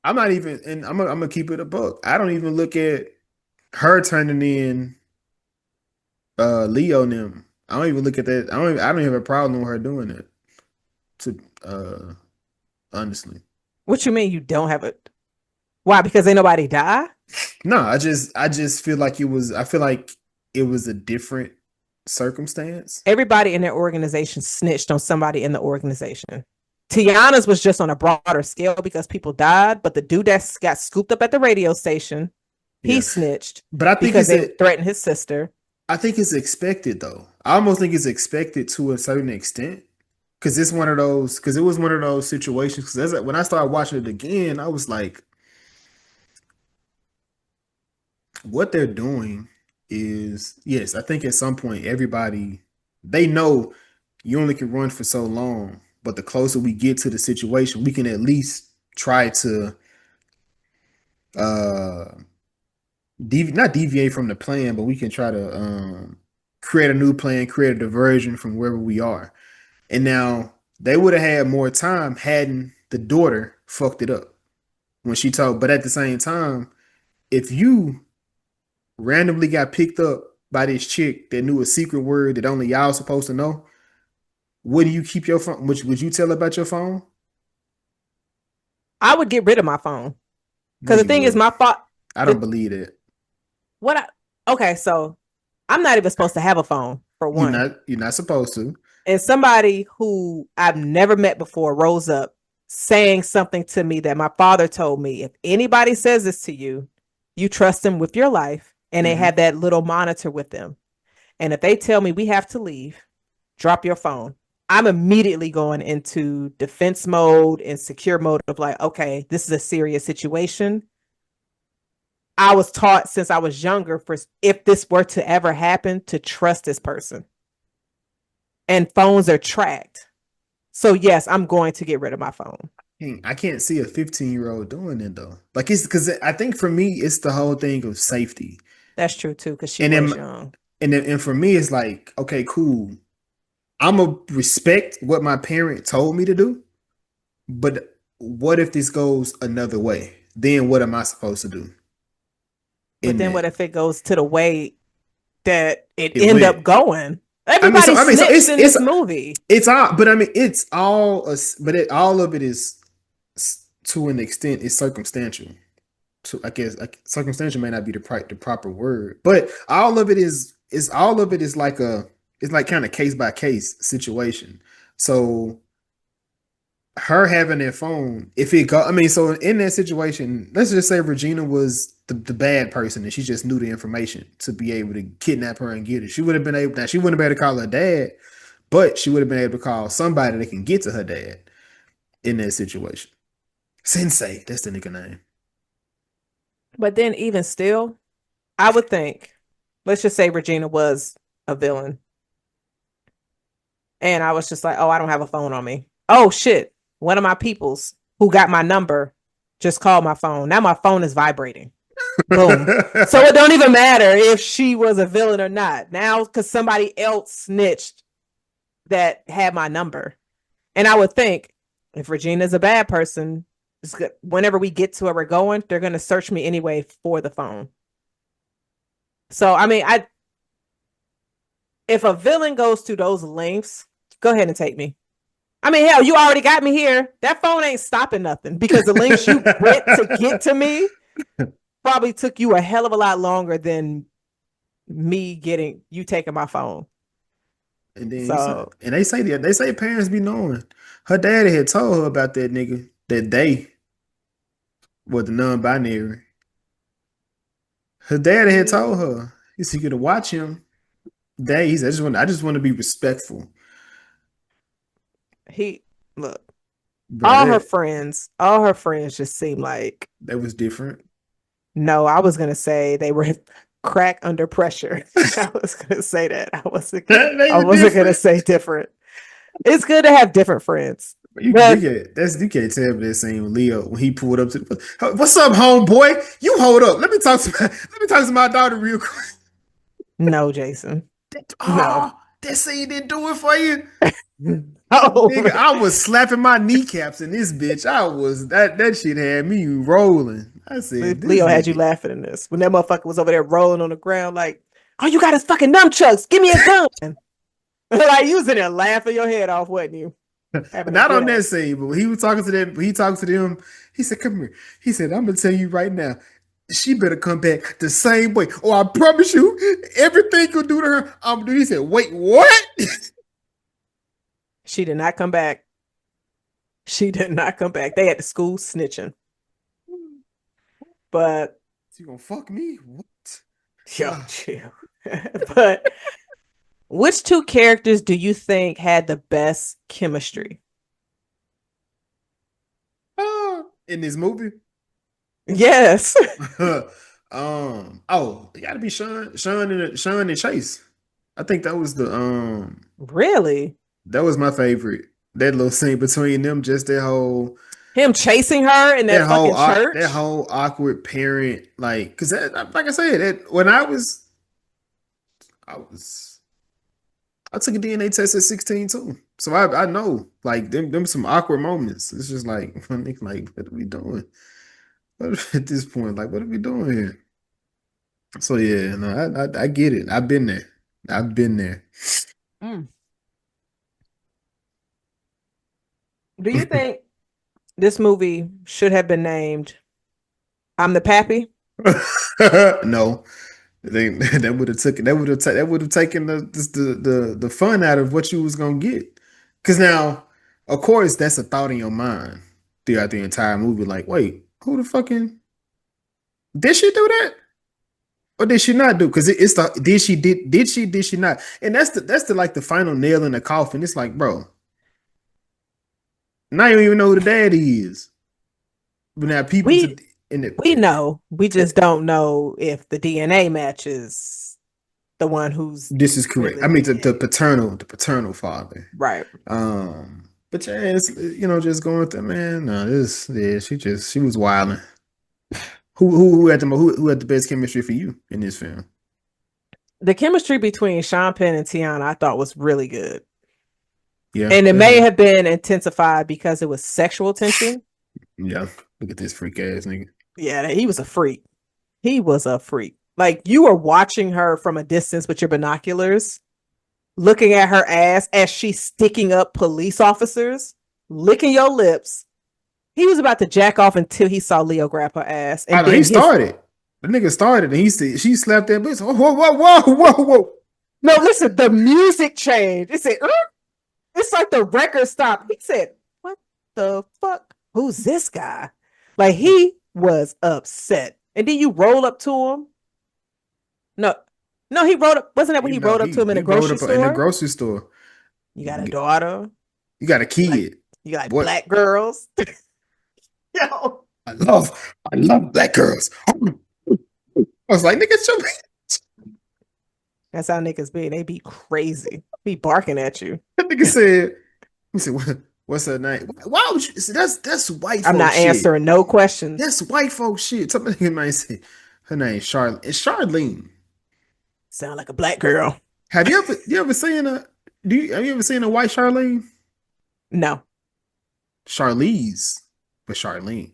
I'm not even, and I'm gonna keep it a buck. I don't even look at her turning in Leo and them. I don't even look at that. I don't have a problem with her doing it. To honestly. What you mean you don't have it? Why? Because ain't nobody die? No, I just feel like I feel like it was a different circumstance. Everybody in their organization snitched on somebody in the organization. Teyana's was just on a broader scale because people died, but the dude that got scooped up at the radio station, he snitched. But I think because they threatened his sister. I think it's expected though. I almost think it's expected to a certain extent. Cause it was one of those situations. Cause when I started watching it again, I was like, what they're doing is, yes, I think at some point they know you only can run for so long, but the closer we get to the situation, we can at least try to not deviate from the plan, but we can try to create a new plan, create a diversion from wherever we are. And now they would have had more time hadn't the daughter fucked it up when she told. But at the same time, if you randomly got picked up by this chick that knew a secret word that only y'all supposed to know, would you keep your phone? Would you tell her about your phone? I would get rid of my phone. Because the thing is, my phone. I don't believe it. Okay, so I'm not even supposed to have a phone, for one. You're not supposed to. And somebody who I've never met before rose up saying something to me that my father told me. If anybody says this to you, you trust them with your life. And they have that little monitor with them. And if they tell me we have to leave, drop your phone. I'm immediately going into defense mode and secure mode of like, okay, this is a serious situation. I was taught since I was younger for if this were to ever happen to trust this person. And phones are tracked. So yes, I'm going to get rid of my phone. I can't see a 15-year-old doing it though. Like it's because I think for me, it's the whole thing of safety. That's true too, because she was young. And for me, it's like, okay, cool. I'm gonna respect what my parent told me to do, but what if this goes another way? Then what am I supposed to do? But then what if it goes to the way that it end up going? Everybody snitched in this movie. It's all, but I mean, it's all, but all of it is to an extent is circumstantial. So I guess circumstantial may not be the proper word, but all of it is like it's like kind of case by case situation. So her having that phone, if it go, I mean, so in that situation, let's just say Regina was the bad person and she just knew the information to be able to kidnap her and get her. She would have been able, now she wouldn't have been able to call her dad, but she would have been able to call somebody that can get to her dad in that situation. Sensei, that's the nigga name. But then even still, I would think, let's just say Regina was a villain. And I was just like, oh, I don't have a phone on me. Oh shit. One of my peoples who got my number just called my phone. Now my phone is vibrating. Boom. So it don't even matter if she was a villain or not. Now, because somebody else snitched that had my number. And I would think if Regina's a bad person, whenever we get to where we're going, they're going to search me anyway for the phone. So, I mean, if a villain goes to those lengths, go ahead and take me. I mean, hell, you already got me here. That phone ain't stopping nothing because the lengths you went to get to me probably took you a hell of a lot longer than me getting you taking my phone. And then they say parents be knowing. Her daddy had told her about that nigga that they were the non-binary. Her daddy had told her he said you to watch him. He said I just want to be respectful. All her friends just seemed like that was different. No, I was gonna say they were crack under pressure. I was gonna say that. I wasn't gonna say different. It's good to have different friends. You can't tell me that scene with Leo when he pulled up to what's up, homeboy? You hold up. Let me talk to my daughter real quick. No, Jason. No. That scene didn't do it for you. Nigga, I was slapping my kneecaps in this bitch. That shit had me rolling. I said Leo had you laughing in this. When that motherfucker was over there rolling on the ground like, oh, you got his fucking nunchucks. Give me a gun. Like you was in there laughing your head off, wasn't you? Not on that scene, but when he was talking to them, he said, come here. He said, I'm gonna tell you right now, she better come back the same way. Oh, I promise you, everything you'll do to her, I'm gonna do. He said, wait, what? She did not come back. She did not come back. They at the school snitching. But you gonna fuck me? What? Yo, chill. But which two characters do you think had the best chemistry? In this movie? Yes. It gotta be Sean and Chase. I think that was the Really? That was my favorite. That little scene between them, just that whole him chasing her in that fucking church. That whole awkward parent, like, because like I said, when I took a DNA test at 16 too, so I know like them some awkward moments. It's just like what are we doing? At this point, like, what are we doing here? So yeah, no, I get it. I've been there. Do you think this movie should have been named I'm the Pappy? No. That would have taken the fun out of what you was gonna get. Because now, of course, that's a thought in your mind throughout the entire movie. Like, wait, who the fucking did she do that? Or did she not do? Because it's the did she not? And that's the like the final nail in the coffin. It's like, bro, now you don't even know who the daddy is. But now people we know. We just don't know if the DNA matches the one who's this is correct. Really, I mean the paternal father. Right. But yeah, it's, just going through, man. No, she was wilding. Who had the best chemistry for you in this film? The chemistry between Sean Penn and Teyana I thought was really good. Yeah. And it may have been intensified because it was sexual tension. Yeah. Look at this freak ass nigga. Yeah, he was a freak. He was a freak. Like you were watching her from a distance with your binoculars, looking at her ass as she's sticking up police officers, licking your lips, He was about to jack off until he saw Leo grab her ass, I and know he then started. The nigga started, and he said she slapped that bitch. Whoa, whoa, whoa, whoa, whoa. No, listen, the music changed. It said, it's like the record stopped. He said, "What the fuck? Who's this guy?" Like he was upset. And then you roll up to him. No, no, he rolled up. Wasn't that when he No, rolled up to him in he a rolled grocery up in the store? grocery store. You got a daughter. You got a You like, kid. you like Boy, black girls. Yo, I love black girls. I was like, nigga, show me. that's how niggas be. They be crazy. Be barking at you. That nigga said, he said, what's her name? Why would you? See, that's white I'm folks not shit. answering no questions. That's white folks shit. Somebody might say her name Charlene. It's Charlene. Sound like a black girl. Have you ever seen a have you ever seen a white Charlene? No. Charlize, but Charlene.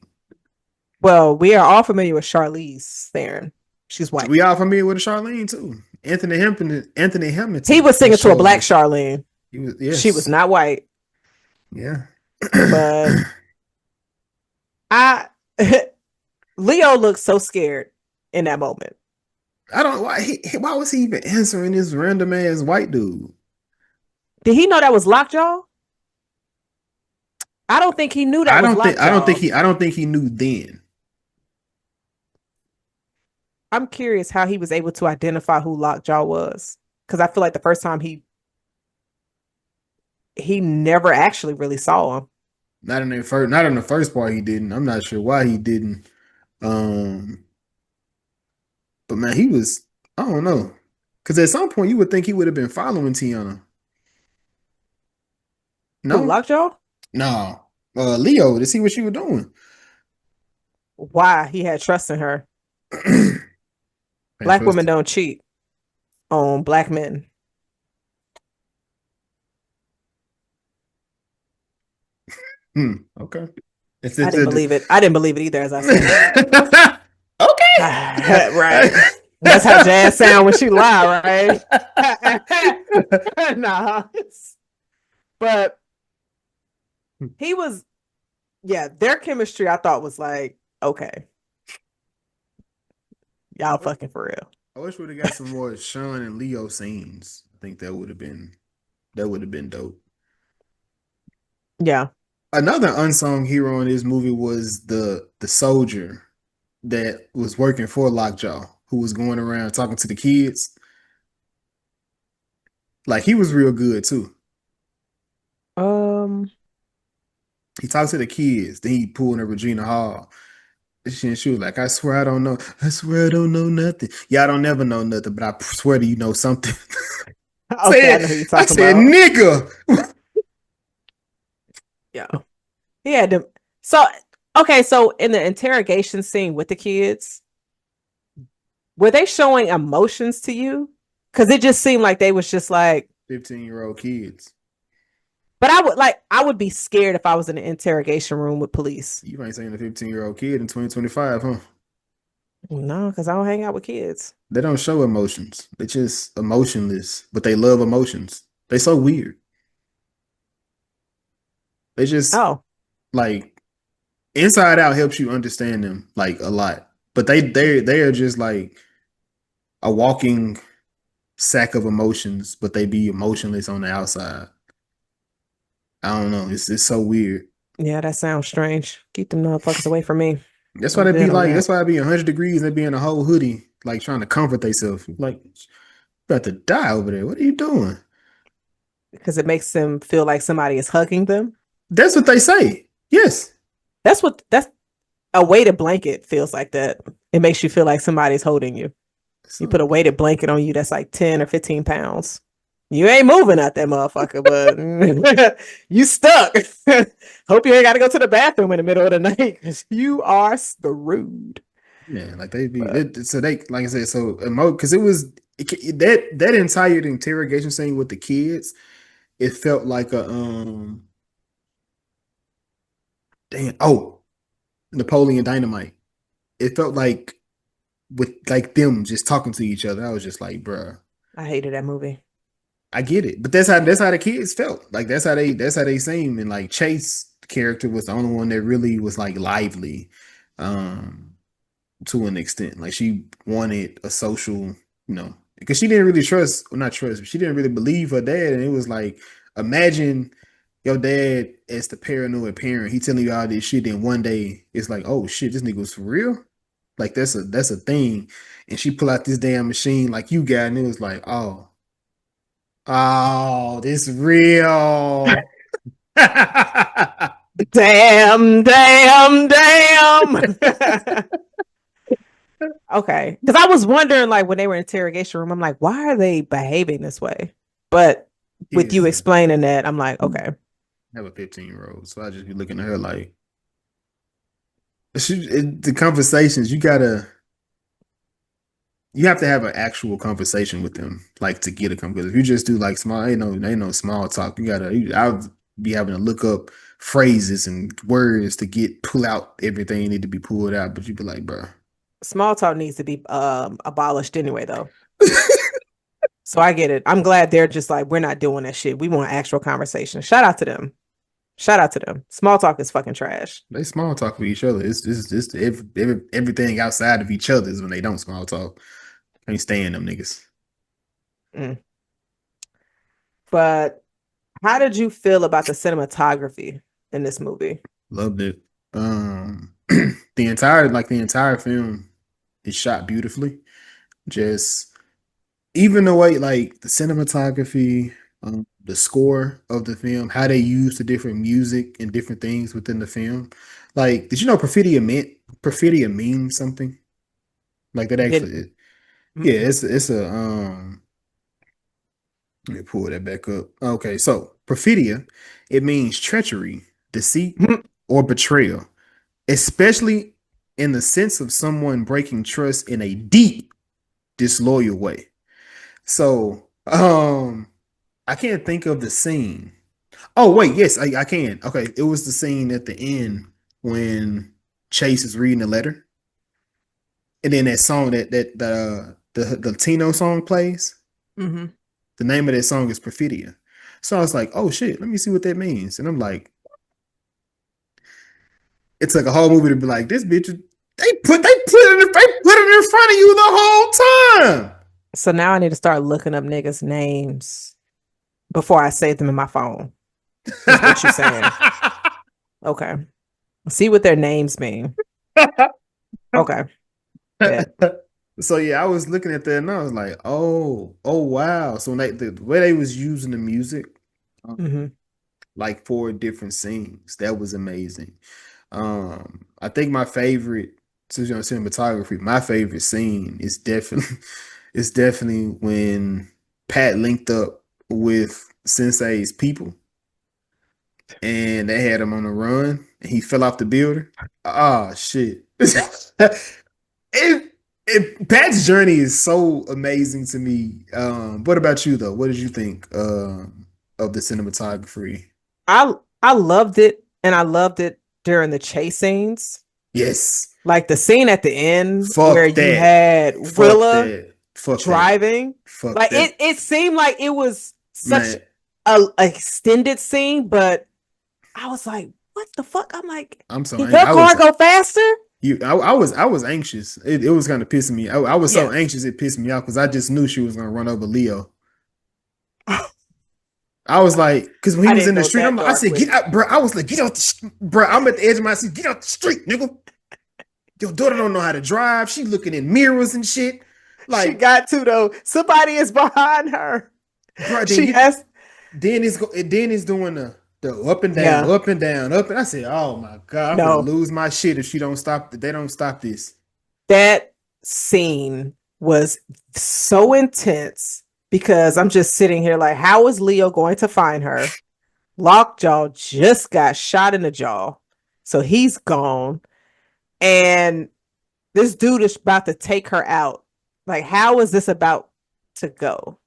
Well, we are all familiar with Charlize Theron. She's white. We all familiar with a Charlene too. Anthony Hamilton. He was singing to a black Charlene. He was, yes. She was not white. Yeah. But Leo looked so scared in that moment. I don't why was he even answering this random ass white dude? Did he know that was Lockjaw? I don't think he knew that was Lockjaw. I don't think he knew then. I'm curious how he was able to identify who Lockjaw was. Because I feel like the first time he never actually really saw him. Not in the first part he didn't. I'm not sure why he didn't. But man, he was, I don't know. Because at some point you would think he would have been following Teyana. No? Who, Lockjaw? No. Leo, to see what she was doing. Why? He had trust in her. Black women don't cheat on black men. Okay. I didn't believe it. I didn't believe it either, as I said. Okay. Right. That's how Jazz sound when she lie, right? Nah. But he was, yeah, their chemistry I thought was like, okay. Y'all fucking for real. I wish we'd have got some more Sean and Leo scenes. I think that would have been dope. Yeah. Another unsung hero in this movie was the soldier that was working for Lockjaw, who was going around talking to the kids. Like he was real good too. He talked to the kids, then he pulled in Regina Hall. She was like, I swear I don't know. I swear I don't know nothing. Yeah, I don't never know nothing, but I swear to you know something. Okay, I know who you're talking I said, about. nigga. Yeah. He had to. So, okay, so in the interrogation scene with the kids, were they showing emotions to you? Because it just seemed like they was just like 15-year-old kids. But I would be scared if I was in an interrogation room with police. You ain't saying a 15-year-old kid in 2025, huh? No, because I don't hang out with kids. They don't show emotions. They're just emotionless, but they love emotions. They so weird. They just like Inside Out helps you understand them like a lot. But they are just like a walking sack of emotions, but they be emotionless on the outside. I don't know. It's so weird. Yeah, that sounds strange. Keep them motherfuckers away from me. That's why they be like, that's why it be 100 degrees and they be in a whole hoodie, like trying to comfort themselves. Like, you about to die over there. What are you doing? Because it makes them feel like somebody is hugging them. That's what they say. Yes. That's a weighted blanket feels like that. It makes you feel like somebody's holding you. You put a weighted blanket on you that's like 10 or 15 pounds. You ain't moving out that motherfucker, but you stuck. Hope you ain't got to go to the bathroom in the middle of the night because you are screwed. Yeah, like they be so they like I said because it was that entire interrogation scene with the kids. It felt like a Napoleon Dynamite. It felt like with like them just talking to each other. I was just like, bruh. I hated that movie. I get it, but that's how the kids felt. Like that's how they seem. And like Chase character was the only one that really was like lively, to an extent. Like she wanted a social, because she didn't really trust, well, not trust, but she didn't really believe her dad. And it was like, imagine your dad as the paranoid parent. He telling you all this shit, then one day it's like, oh shit, this nigga was for real. Like that's a thing. And she pull out this damn machine like you got, and it was like, oh, this real. Damn. Okay. Because I was wondering, like, when they were in interrogation room, I'm like, why are they behaving this way? But with you Yes, explaining that, I'm like, okay. I have a 15-year-old, so I just be looking at her like the conversations you have to have an actual conversation with them, like to get a conversation. If you just do like small, ain't no small talk. I'll be having to look up phrases and words to pull out everything that need to be pulled out. But you be like, bro, Small talk needs to be abolished anyway, though. So I get it. I'm glad they're just like, we're not doing that shit. We want actual conversation. Shout out to them. Small talk is fucking trash. they small talk with each other. It's just everything outside of each other is when they don't small talk. Can't stand them niggas. Mm. But how did you feel about the cinematography in this movie? Loved it. The entire film is shot beautifully. Just even the way like the cinematography, the score of the film, how they use the different music and different things within the film. Like, did you know Perfidia means something? Like that Did actually, yeah, it's a let me pull that back up. Okay, so perfidia, it means treachery, deceit, or betrayal, especially in the sense of someone breaking trust in a deep, disloyal way. So, I can't think of the scene. Oh, wait, yes, I can. Okay, it was the scene at the end when Chase is reading the letter, and then that song the Latino song plays. mm-hmm. The name of that song is Perfidia. So I was like, oh shit, let me see what that means. And I'm like, it's like a whole movie to be like, this bitch, they put it in front of you the whole time. So now I need to start looking up niggas' names before I save them in my phone. Is what you're saying. Okay. See what their names mean. Okay. Bet. So yeah, I was looking at that and I was like, oh wow. So when the way they was using the music, Mm-hmm. like for different scenes, that was amazing. I think my favorite, since you're on cinematography, my favorite scene is definitely it's definitely when Pat linked up with Sensei's people and they had him on the run and he fell off the building. Ah, shit. Pat's journey is so amazing to me. What about you though? What did you think of the cinematography? I loved it, and I loved it during the chase scenes. Yes. Like the scene at the end where Fuck you that. had Fuck Willa that. Fuck that. driving. Fuck Like that. it seemed like it was such Man, a extended scene, but I was like, what the fuck? I'm like, I'm so can angry. your car go faster? I was anxious. It was kind of pissing me. I was so Yeah. anxious it pissed me off because I just knew she was gonna run over Leo. I was like, because when he I was didn't in the go street, that I dark said, with get it. out, bro. I was like, get out bro. I'm at the edge of my seat. Get out the street, nigga. Your daughter don't know how to drive. She looking in mirrors and shit. She Like, got to though. Somebody is behind her. bro, She has then it's doing the up and down, yeah. up and down, up. And I said, oh my God, I'm gonna No. lose my shit if she don't stop. They don't stop this. That scene was so intense because I'm just sitting here like, how is Leo going to find her? Lockjaw just got shot in the jaw. So he's gone. And this dude is about to take her out. Like, how is this about to go?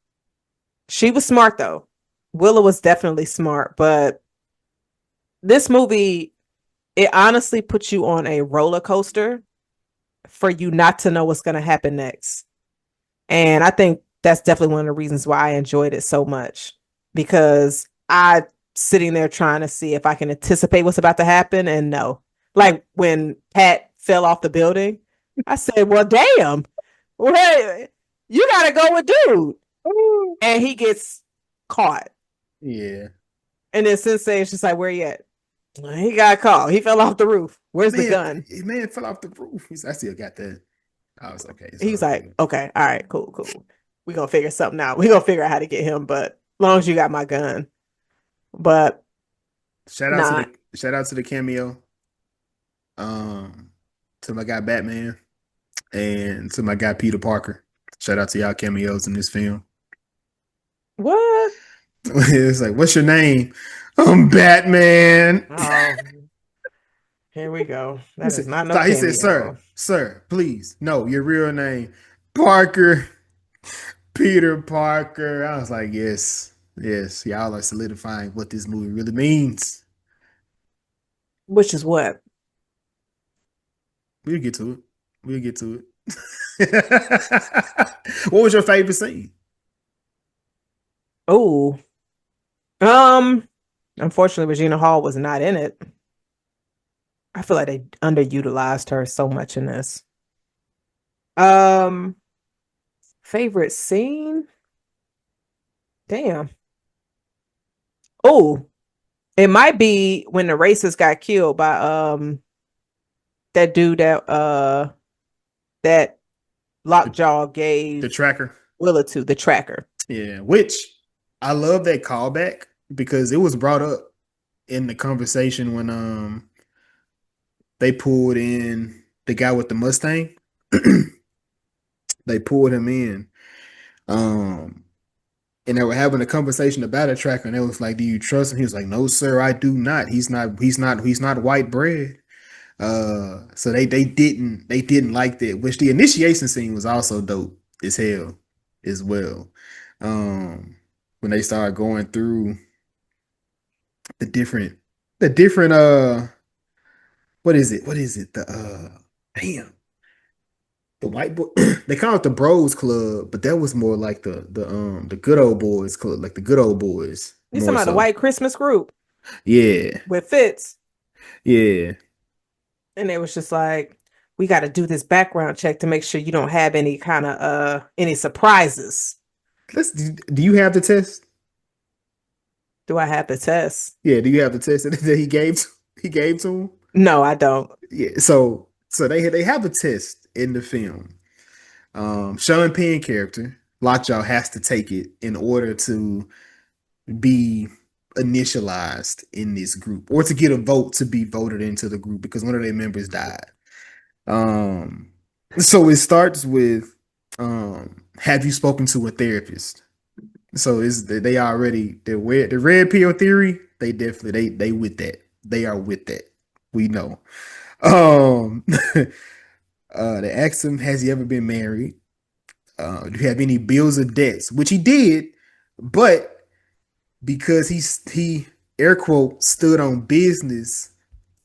She was smart though. Willa was definitely smart, but this movie, it honestly puts you on a roller coaster for you not to know what's going to happen next. And I think that's definitely one of the reasons why I enjoyed it so much because I sitting there trying to see if I can anticipate what's about to happen. And no, like when Pat fell off the building, I said, well, damn, what? You got to go with dude. And he gets caught. Yeah. And then Sensei is just like, where he at? He got caught. He fell off the roof. Where's the gun? Man fell off the roof. I still got that. I was okay. He's like, okay, all right, cool. We gonna figure something out. We gonna figure out how to get him, but as long as you got my gun. But shout out to the cameo. To my guy Batman and to my guy Peter Parker. Shout out to y'all cameos in this film. What? It's like, what's your name? I'm Batman. Oh, here we go. That is not no cameo. He said, sir, please, no, your real name, Parker, Peter Parker. I was like, yes, y'all are solidifying what this movie really means. Which is what? We'll get to it. What was your favorite scene? Oh, unfortunately, Regina Hall was not in it. I feel like they underutilized her so much in this. Favorite scene? Damn. Oh, it might be when the racist got killed by that dude that Lockjaw gave the tracker. Willa to the tracker. Yeah, which I love that callback because it was brought up in the conversation when they pulled in the guy with the Mustang. They pulled him in. And they were having a conversation about a tracker, and it was like, "Do you trust him?" He was like, "No, sir, I do not. He's not white bread." So they didn't like that. Which the initiation scene was also dope as hell as well. When they started going through the different what is it? Damn. The white boy they call it the Bros Club, but that was more like the good old boys club, like the good old boys. You talking about the white Christmas group? Yeah. With Fitz. Yeah. And it was just like, we got to do this background check to make sure you don't have any kind of any surprises. Do you have the test? Do I have the test? Yeah, do you have the test that he gave to him? No, I don't. Yeah, so they have a test in the film. Sean Penn character, Lockjaw has to take it in order to be initialized in this group or to get a vote to be voted into the group because one of their members died. So it starts with have you spoken to a therapist? So they already the red pill theory, they definitely they with that. They are with that. We know. They asked him, has he ever been married? Do you have any bills or debts? Which he did, but because he air quote stood on business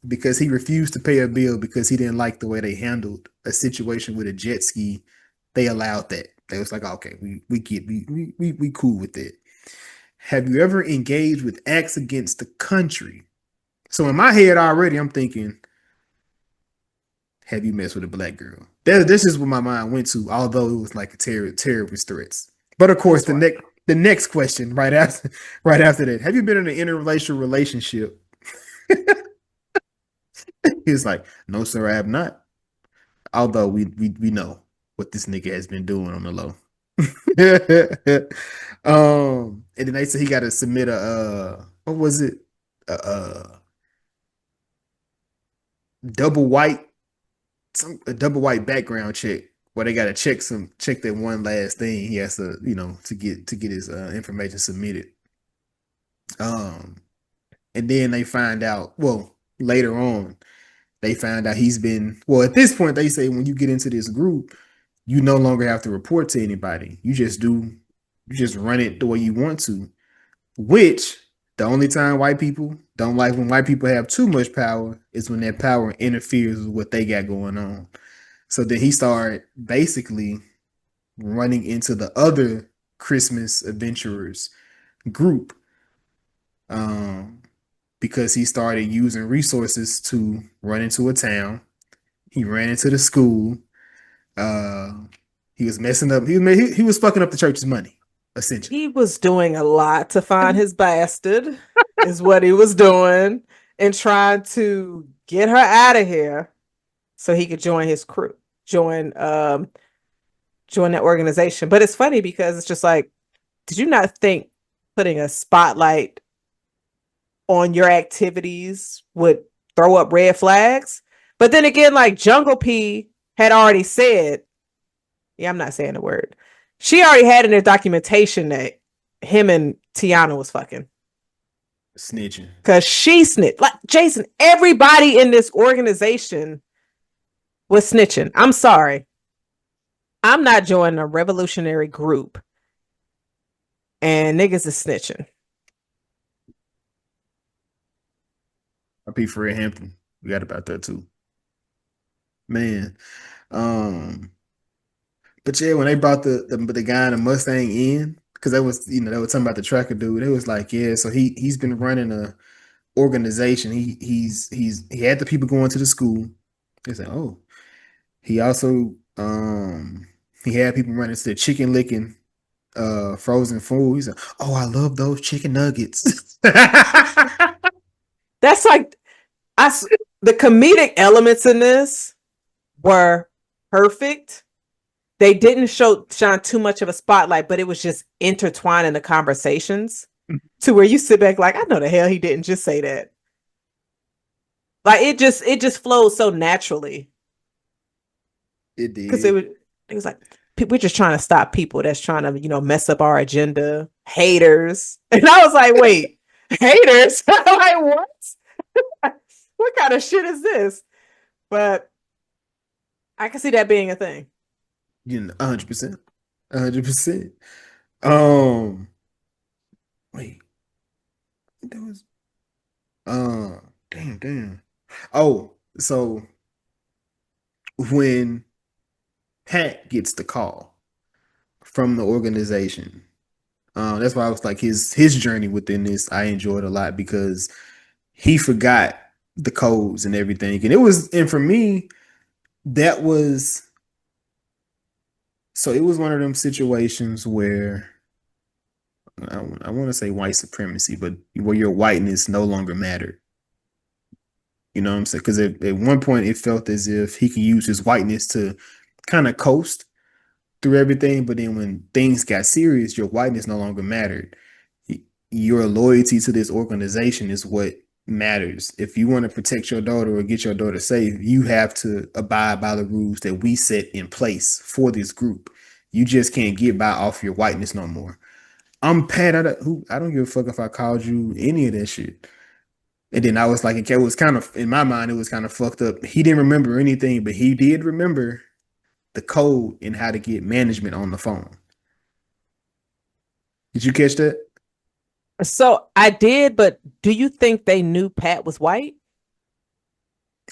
because he refused to pay a bill because he didn't like the way they handled a situation with a jet ski, they allowed that. They was like, okay, we cool with it. Have you ever engaged with acts against the country? So in my head already, I'm thinking, have you messed with a black girl? This is what my mind went to, although it was like a terrorist threats. But of course, the next question right after that, have you been in an interracial relationship? He's like, no, sir, I have not. Although we know what this nigga has been doing on the low. And then they said he got to submit a what was it? Double white a double white background check where they got to check that one last thing he has to to get his information submitted. And then they find out, well, later on they found out he's been, well, at this point they say when you get into this group you no longer have to report to anybody, you just run it the way you want to, which the only time white people don't like when white people have too much power is when that power interferes with what they got going on. So then he started basically running into the other Christmas adventurers group um, because he started using resources to run into a town. He ran into the school. Uh, he was messing up. He was fucking up the church's money, essentially. He was doing a lot to find his bastard, is what he was doing, and trying to get her out of here so he could join his crew, join that organization. But it's funny because it's just like, did you not think putting a spotlight on your activities would throw up red flags? But then again, like Jungle P had already said, yeah, I'm not saying the word. She already had in their documentation that him and Teyana was fucking. Snitching. Because she snitched. Like, Jason, everybody in this organization was snitching. I'm sorry. I'm not joining a revolutionary group and niggas is snitching. RP Fred Hampton. We got about that too. Man. Um, but yeah, when they brought the guy in the Mustang in, because that was, they were talking about the tracker dude. It was like, yeah, so he's been running a organization. He had the people going to the school. They said, oh, he also he had people running to the chicken licking frozen food. He said, oh, I love those chicken nuggets. That's like, the comedic elements in this were perfect. They didn't shine too much of a spotlight, but it was just intertwined in the conversations to where you sit back like, I know the hell he didn't just say that. Like it just flows so naturally. It Because did. it was like, we're just trying to stop people that's trying to, mess up our agenda, haters. And I was like, wait, haters? Like, what? What kind of shit is this? But I can see that being a thing. 100%. 100%. Um, wait, that was damn. Oh, so when Pat gets the call from the organization, that's why I was like his journey within this, I enjoyed a lot because he forgot the codes and everything. And for me, that was so it was one of them situations where I want to say white supremacy, but where your whiteness no longer mattered. You know what I'm saying? Because at one point it felt as if he could use his whiteness to kind of coast through everything, but then when things got serious, your whiteness no longer mattered. Your loyalty to this organization is what matters. If you want to protect your daughter or get your daughter safe, you have to abide by the rules that we set in place for this group. You just can't get by off your whiteness no more. I'm Pat. I don't give a fuck if I called you any of that shit. And then I was like, it was kind of in my mind, it was kind of fucked up. He didn't remember anything, but he did remember the code and how to get management on the phone. Did you catch that? So I did, but do you think they knew Pat was white?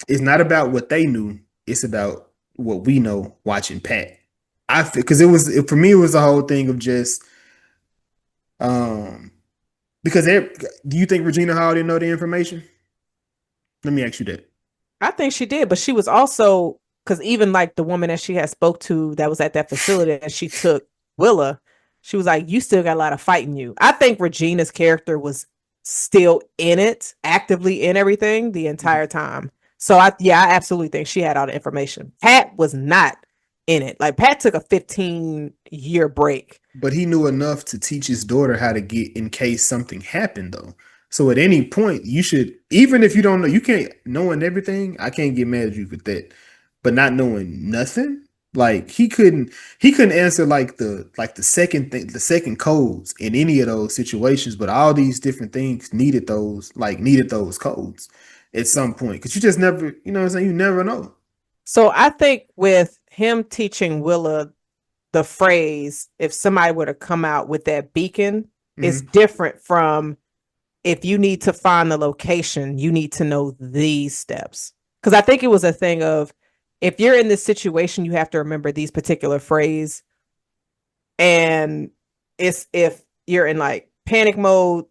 It's not about what they knew. It's about what we know watching Pat. Because for me, it was the whole thing of just um because do you think Regina Hall didn't know the information? Let me ask you that. I think she did, but she was also, because even like the woman that she had spoke to that was at that facility and she took Willa, she was like, you still got a lot of fight in you. I think Regina's character was still in it, actively in everything the entire time. So I absolutely think she had all the information. Pat was not in it. Like Pat took a 15-year break. But he knew enough to teach his daughter how to get in case something happened, though. So at any point, you should, even if you don't know, you can't knowing everything. I can't get mad at you for that. But not knowing nothing, like he couldn't answer like the second thing, the second codes in any of those situations. But all these different things needed those codes at some point because you just never, you know what I'm saying? You never know. So I think with him teaching Willa the phrase, if somebody were to come out with that beacon, is different from if you need to find the location, you need to know these steps. Because I think it was a thing of if you're in this situation, you have to remember these particular phrase. And it's if you're in like panic mode,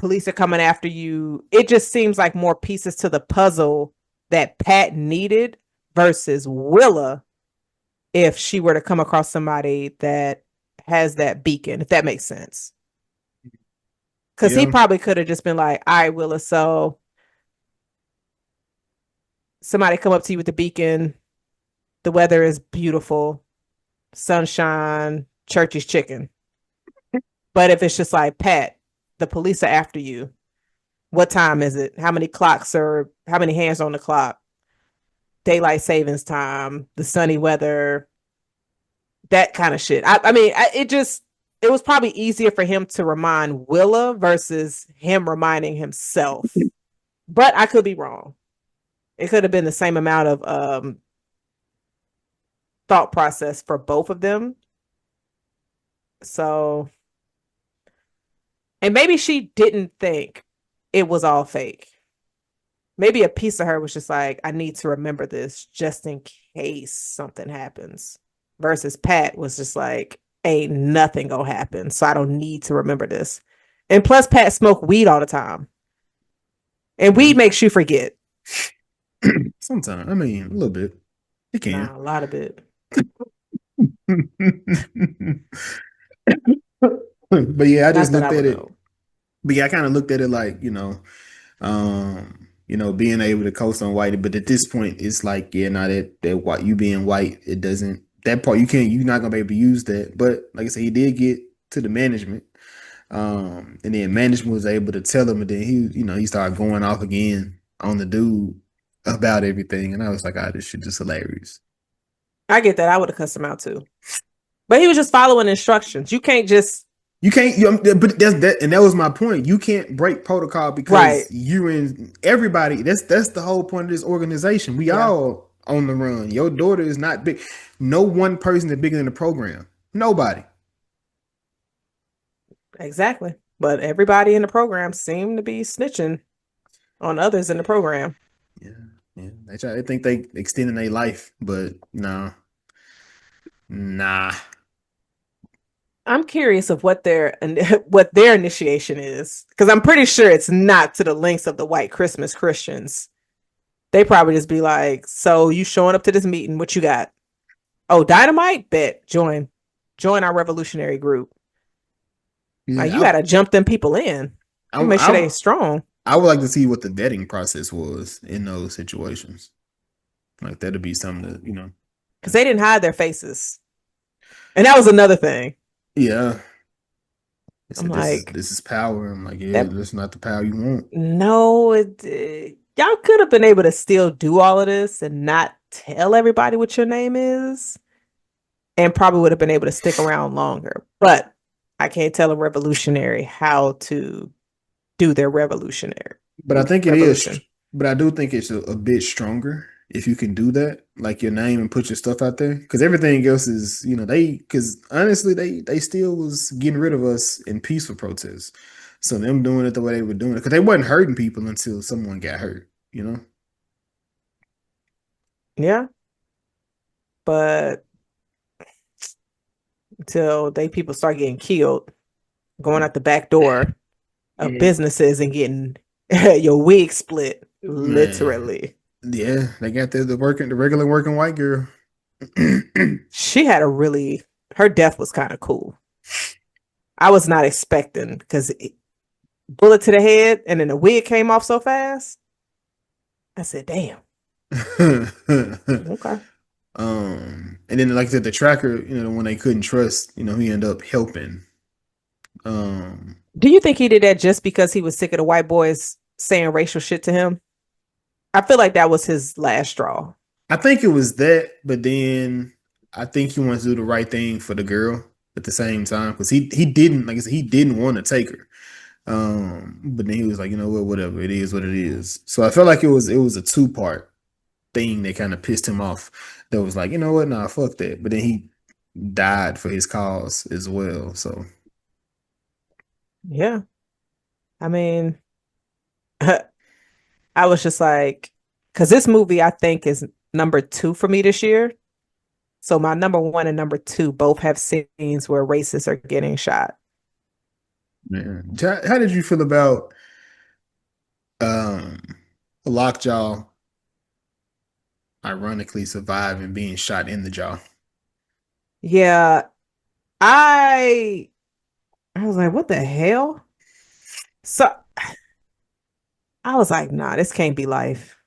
police are coming after you. It just seems like more pieces to the puzzle that Pat needed versus Willa if she were to come across somebody that has that beacon, if that makes sense. Because he Yeah. probably could have just been like, all right, Willa, so somebody come up to you with the beacon. The weather is beautiful, sunshine, church's chicken. But if it's just like, Pat, the police are after you. What time is it? How many clocks are, how many hands on the clock? Daylight savings time, the sunny weather, that kind of shit. I mean, it was probably easier for him to remind Willa versus him reminding himself. But I could be wrong. It could have been the same amount of thought process for both of them. So, and maybe she didn't think it was all fake. Maybe a piece of her was just like, I need to remember this just in case something happens. Versus Pat was just like, ain't nothing gonna happen, so I don't need to remember this. And plus, Pat smoked weed all the time, and weed makes you forget. Sometimes, I mean, a little bit. It can. Nah, a lot of it. But yeah, I Not just that I looked at would it. know. But yeah, I kind of looked at it like, being able to coast on white. But at this point, it's like, yeah, now that white, you being white, it doesn't, that part you can't, you're not gonna be able to use that. But like I said, he did get to the management. And then management was able to tell him, and then he started going off again on the dude about everything. And I was like, this shit just hilarious. I get that. I would have cussed him out too. But he was just following instructions. You can't just. You can't, but that's that, and that was my point. You can't break protocol because Right. you're in everybody. That's the whole point of this organization. We all on the run. Your daughter is not big. No one person is bigger than the program. Nobody. Exactly. But everybody in the program seemed to be snitching on others in the program. Yeah, yeah. They think they extending their life, but no, nah. I'm curious of what their initiation is, because I'm pretty sure it's not to the lengths of the White Christmas Christians. They probably just be like, "So you showing up to this meeting? What you got? Oh, dynamite? Bet join our revolutionary group. Yeah, Like you got to jump them people in. I, Make sure I, they strong. I would like to see what the vetting process was in those situations. Like that'd be something that because they didn't hide their faces, and that was another thing. Yeah. I'm like, this is power. I'm like, yeah, that's not the power you want. No, y'all could have been able to still do all of this and not tell everybody what your name is, and probably would have been able to stick around longer. But I can't tell a revolutionary how to do their revolutionary. But I think it is. But I do think it's a bit stronger if you can do that, like your name and put your stuff out there, because everything else is, because honestly, they still was getting rid of us in peaceful protests. So them doing it the way they were doing it, because they wasn't hurting people until someone got hurt, Yeah. But until people start getting killed, going out the back door of businesses and getting your wig split, literally. Yeah, they got the regular working white girl. She had her death was kind of cool. I was not expecting, because bullet to the head and then the wig came off so fast. I said, damn. Okay. And then like I said, the tracker, the one they couldn't trust, he ended up helping. Do you think he did that just because he was sick of the white boys saying racial shit to him? I feel like that was his last straw. I think it was that, but then I think he wants to do the right thing for the girl at the same time, because he didn't, like I said, he didn't want to take her. But then he was like, you know what, whatever, it is what it is. So I felt like it was a 2-part thing that kind of pissed him off. That was like, you know what, nah, fuck that. But then he died for his cause as well. So yeah, I mean, I was just like, because this movie I think is number 2 for me this year. So my number 1 and number 2 both have scenes where racists are getting shot. Man, how did you feel about um Lockjaw ironically surviving being shot in the jaw? Yeah, I I was like, what the hell? So I was like, nah, this can't be life.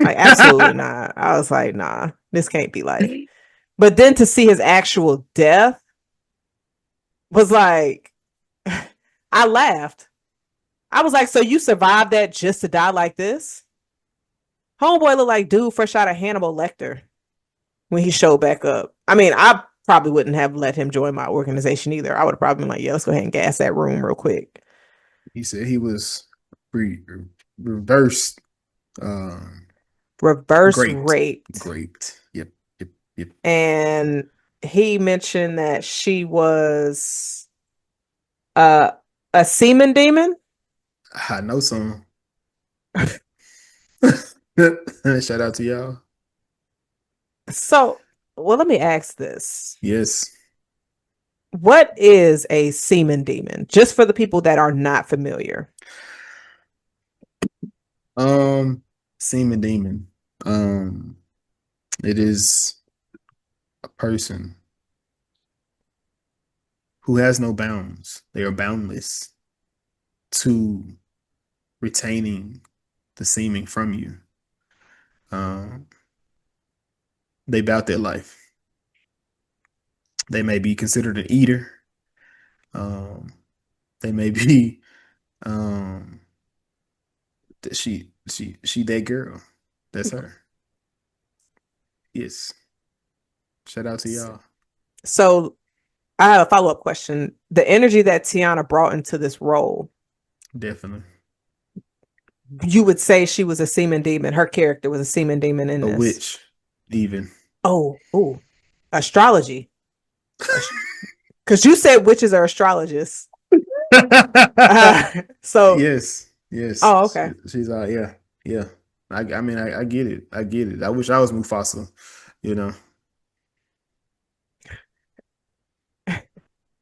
Like, absolutely not. I was like, nah, this can't be life. But then to see his actual death was like, I laughed. I was like, so you survived that just to die like this? Homeboy looked like dude fresh out of Hannibal Lecter when he showed back up. I mean, I probably wouldn't have let him join my organization either. I would have probably been like, yeah, let's go ahead and gas that room real quick. He said he was reversed, um, Reverse graped, raped. graped. Yep, yep, yep. And he mentioned that she was uh, a semen demon. I know some. Shout out to y'all. So, well, let me ask this. Yes. What is a semen demon? Just for the people that are not familiar. Semen demon. Um, it is a person who has no bounds. They are boundless to retaining the seeming from you. Um, they bout their life. They may be considered an eater. Um, they may be um she that girl. That's her. Yes. Shout out to y'all. So, I have a follow up question. The energy that Teyana brought into this role, Definitely. you would say she was a semen demon. Her character was a semen demon in A this. witch, even. Oh, astrology. Because you said witches are astrologists. So, Yes, oh, yes. okay. She's yeah, yeah. I mean I get it. I get it. I wish I was Mufasa, you know.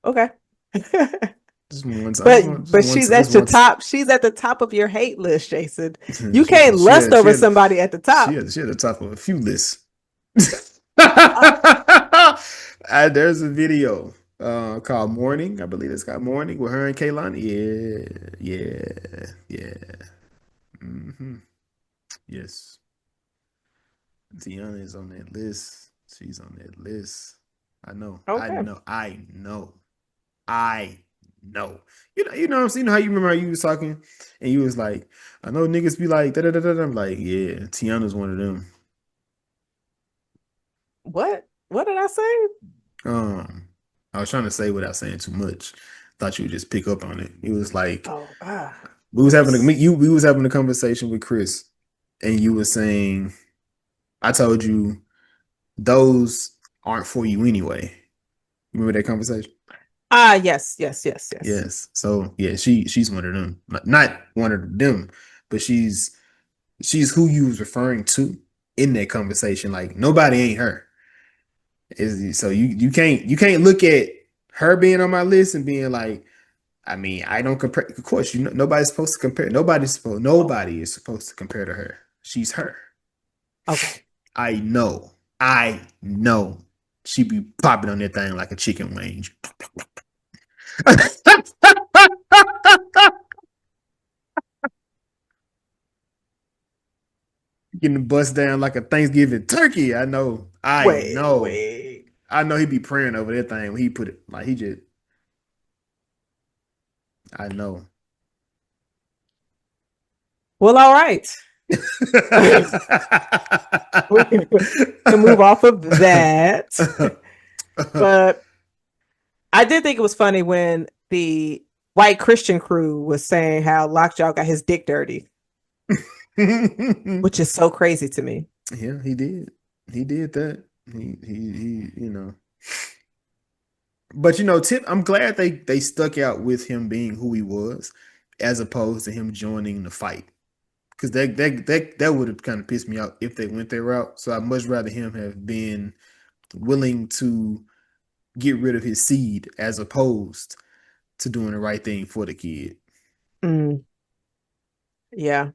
Okay. Just once. I just but want just but once she's just at your once. top. She's at the top of your hate list, Jason. You can't She lust had over somebody at the top. she had the top of a few lists. Uh, There's a video called Morning. I believe it's called Morning with her and Kaylani. Yeah. hmm Yes. Tiana is on that list. She's on that list. I know. I okay. know. I know. I know. You know what I'm saying? You know how you remember how you was talking and you was like, I know niggas be like da da da da. I'm like, yeah, Tiana's one of them. What? What did I say? Um, I was trying to say without saying too much. Thought you would just pick up on it. It was like Oh, we was having a conversation with Chris, and you were saying, I told you those aren't for you anyway. Remember that conversation? yes. Yes. So yeah, she's one of them. Not one of them, but she's who you was referring to in that conversation. Like nobody ain't her. So you can't look at her being on my list and being like, I mean, I don't compare. Of course, you know nobody's supposed to compare. Nobody is supposed to compare to her. She's her. Okay. I know. I know. She be popping on that thing like a chicken wing. Getting the bust down like a Thanksgiving turkey. I know. I know. Wait. I know he be praying over that thing when he put it like he just I know. Well, all right. We can move off of that. But I did think it was funny when the white Christian crew was saying how Lockjaw got his dick dirty, which is so crazy to me. Yeah, he did. He did that. You know. But you know, Tip, I'm glad they stuck out with him being who he was, as opposed to him joining the fight. Because that would have kind of pissed me out if they went that route. So I'd much rather him have been willing to get rid of his seed as opposed to doing the right thing for the kid. Mm, yeah.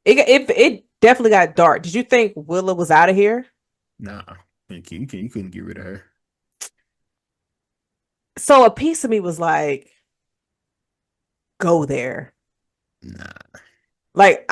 It definitely got dark. Did you think Willa was out of here? Nah, you couldn't get rid of her. So a piece of me was like, go there. Nah, Like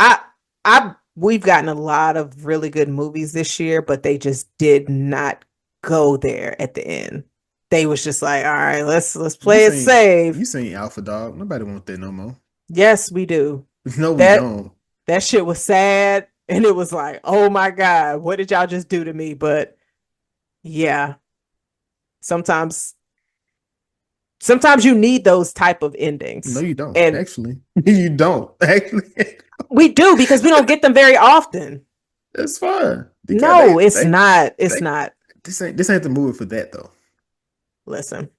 we've gotten a lot of really good movies this year, but they just did not go there at the end. They was just like, all right, let's you play it seen safe. you seen Alpha Dog. Nobody want that no more. Yes, we do. No, we That don't. that shit was sad, and it was like, oh my God, what did y'all just do to me? But yeah, sometimes sometimes you need those type of No, endings. you don't. And Actually, you don't. Actually, we do because we don't get them very often. that's fine. Because No, it's not. It's they not. this ain't the movie for that though. Listen,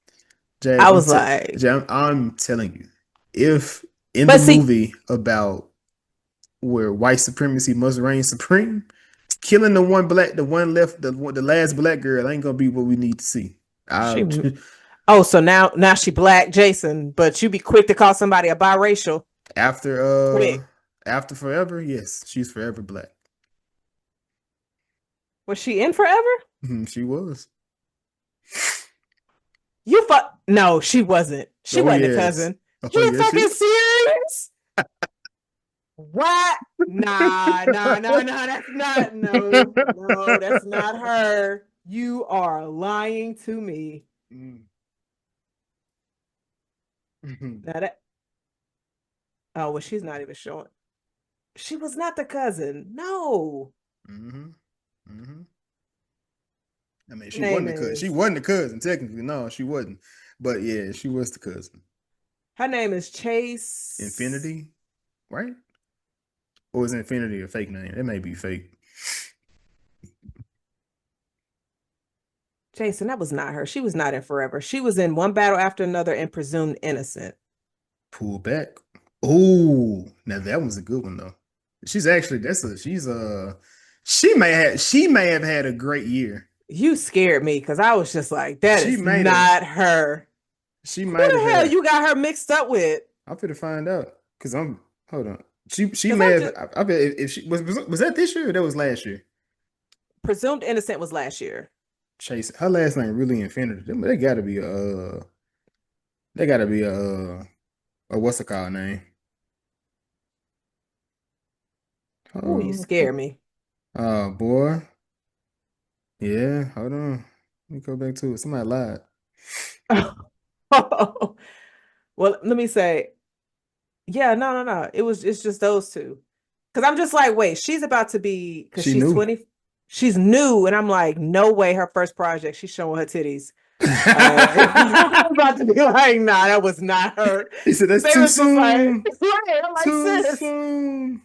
I Jazz, was like, I'm telling you, if in the but see, movie about where white supremacy must reign supreme, killing the last black girl ain't gonna be what we need to see. she I, oh, so now she black, Jason, but you be quick to call somebody a biracial. after Quick. after forever, yes, she's forever black. Was she in forever? She was. You fuck no, she wasn't. She Oh wasn't a yes. cousin. Oh You yes, she fucking was. serious? What? Nah, that's not no, that's not her. You are lying to me. Mm. Now that oh well, she's not even showing. She was not the cousin. No. hmm hmm I mean, she Name wasn't the cousin. She is wasn't the cousin technically. No, she wasn't. But yeah, she was the cousin. her name is Chase. Infinity, right? Or is Infinity a fake name? It may be fake. Jason, that was not her. She was not in Forever. She was in One Battle After Another and Presumed Innocent. Pull back. Oh, now that was a good one though. She's actually she may have had a great year. You scared me because I was just like, that She is might have not her. she Who might have the hell had you got her mixed up with? I'm finna find out because I'm hold on. She Because may I'm have just I bet if she was that this year or that was last year? Presumed Innocent was last year. Chase her last name really Infinity. They gotta be they gotta be a what's it called name? Oh, you Oh, scare me. oh boy. Yeah, hold on. Let me go back to it. Somebody lied. Well, let me say, yeah, no. It's just those two. Because I'm just like, wait, she's about to be because She she's knew. 20, she's new, and I'm like, no way, her first project, she's showing her titties. I'm about to be like, nah, that was not her. He said, "That's They too was just like, soon. right, I'm like, Too sis, soon."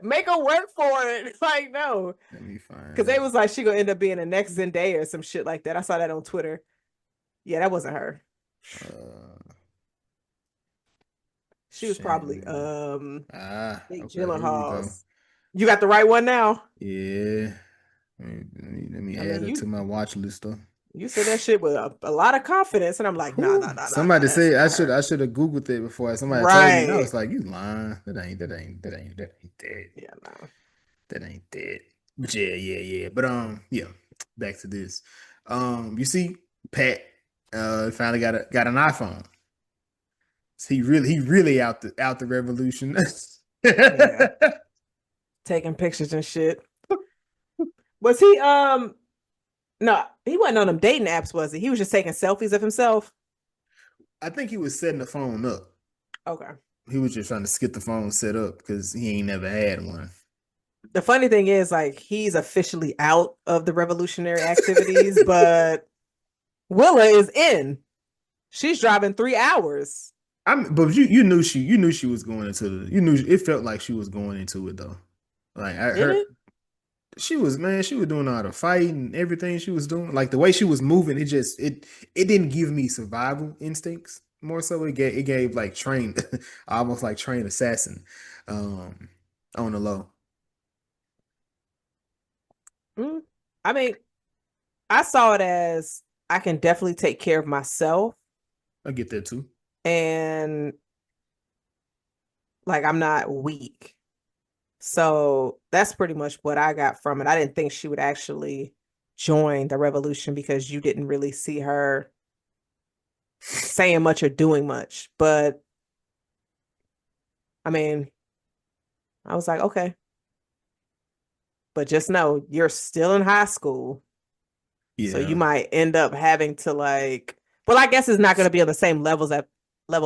make her work for it. Like, no. Let me Because find they out. was like, she gonna end up being the next Zendaya or some shit like that. I saw that on Twitter. Yeah, that wasn't her. Uh, She was probably Shannon. Big Okay. Here we go. Gyllenhaal's. You got the right one now. Yeah. Let me I add mean, her to my watch list though. you said that shit with a lot of confidence, and I'm like, Who? Somebody that's said not her. I should have Googled it before somebody told me, and I Right. was like, "You lying? That ain't that. Yeah, no. That ain't that." But yeah. But yeah. Back to this. You see, Pat finally got an iPhone. So he really out the revolution. Yeah. Taking pictures and shit. Was he no, he wasn't on them dating apps, was he? He was just taking selfies of himself. I think he was setting the phone up. Okay. He was just trying to get the phone set up because he ain't never had one. The funny thing is, like, he's officially out of the revolutionary activities, but Willa is in. She's driving 3 hours. But you knew she was going into it felt like she was going into it though. Like Did it? she was she was doing all the fighting and everything she was doing. Like the way she was moving, it didn't give me survival instincts. More so, it gave like trained, almost like trained assassin, um, on the low. Mm. I mean, I saw it as I can definitely take care of myself I get that too. and like I'm not weak. So that's pretty much what I got from it. I didn't think she would actually join the revolution because you didn't really see her saying much or doing much. But I mean, I was like, okay, but just know you're still in high school. So you Yeah, might end up having to like, well, I guess it's not going to be on the same level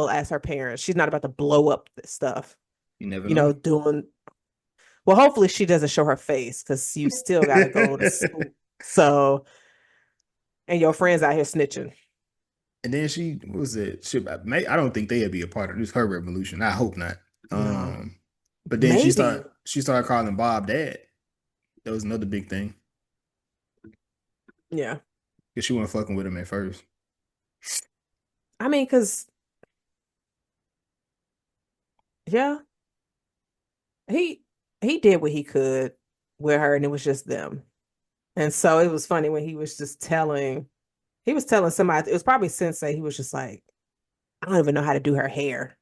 as her parents. She's not about to blow up this stuff, you never you know. know, doing well. Hopefully she doesn't show her face because you still got to go to school. So, and your friends out here snitching. And then she what was it? I don't think they'd be a part of this her revolution. I hope not. No, But then maybe. she started calling Bob dad. That was another big thing Yeah. because she wasn't fucking with him at first. I mean, because, yeah, he he did what he could with her and it was just them. And so it was funny when he was telling somebody, it was probably Sensei, he was just like, I don't even know how to do her hair.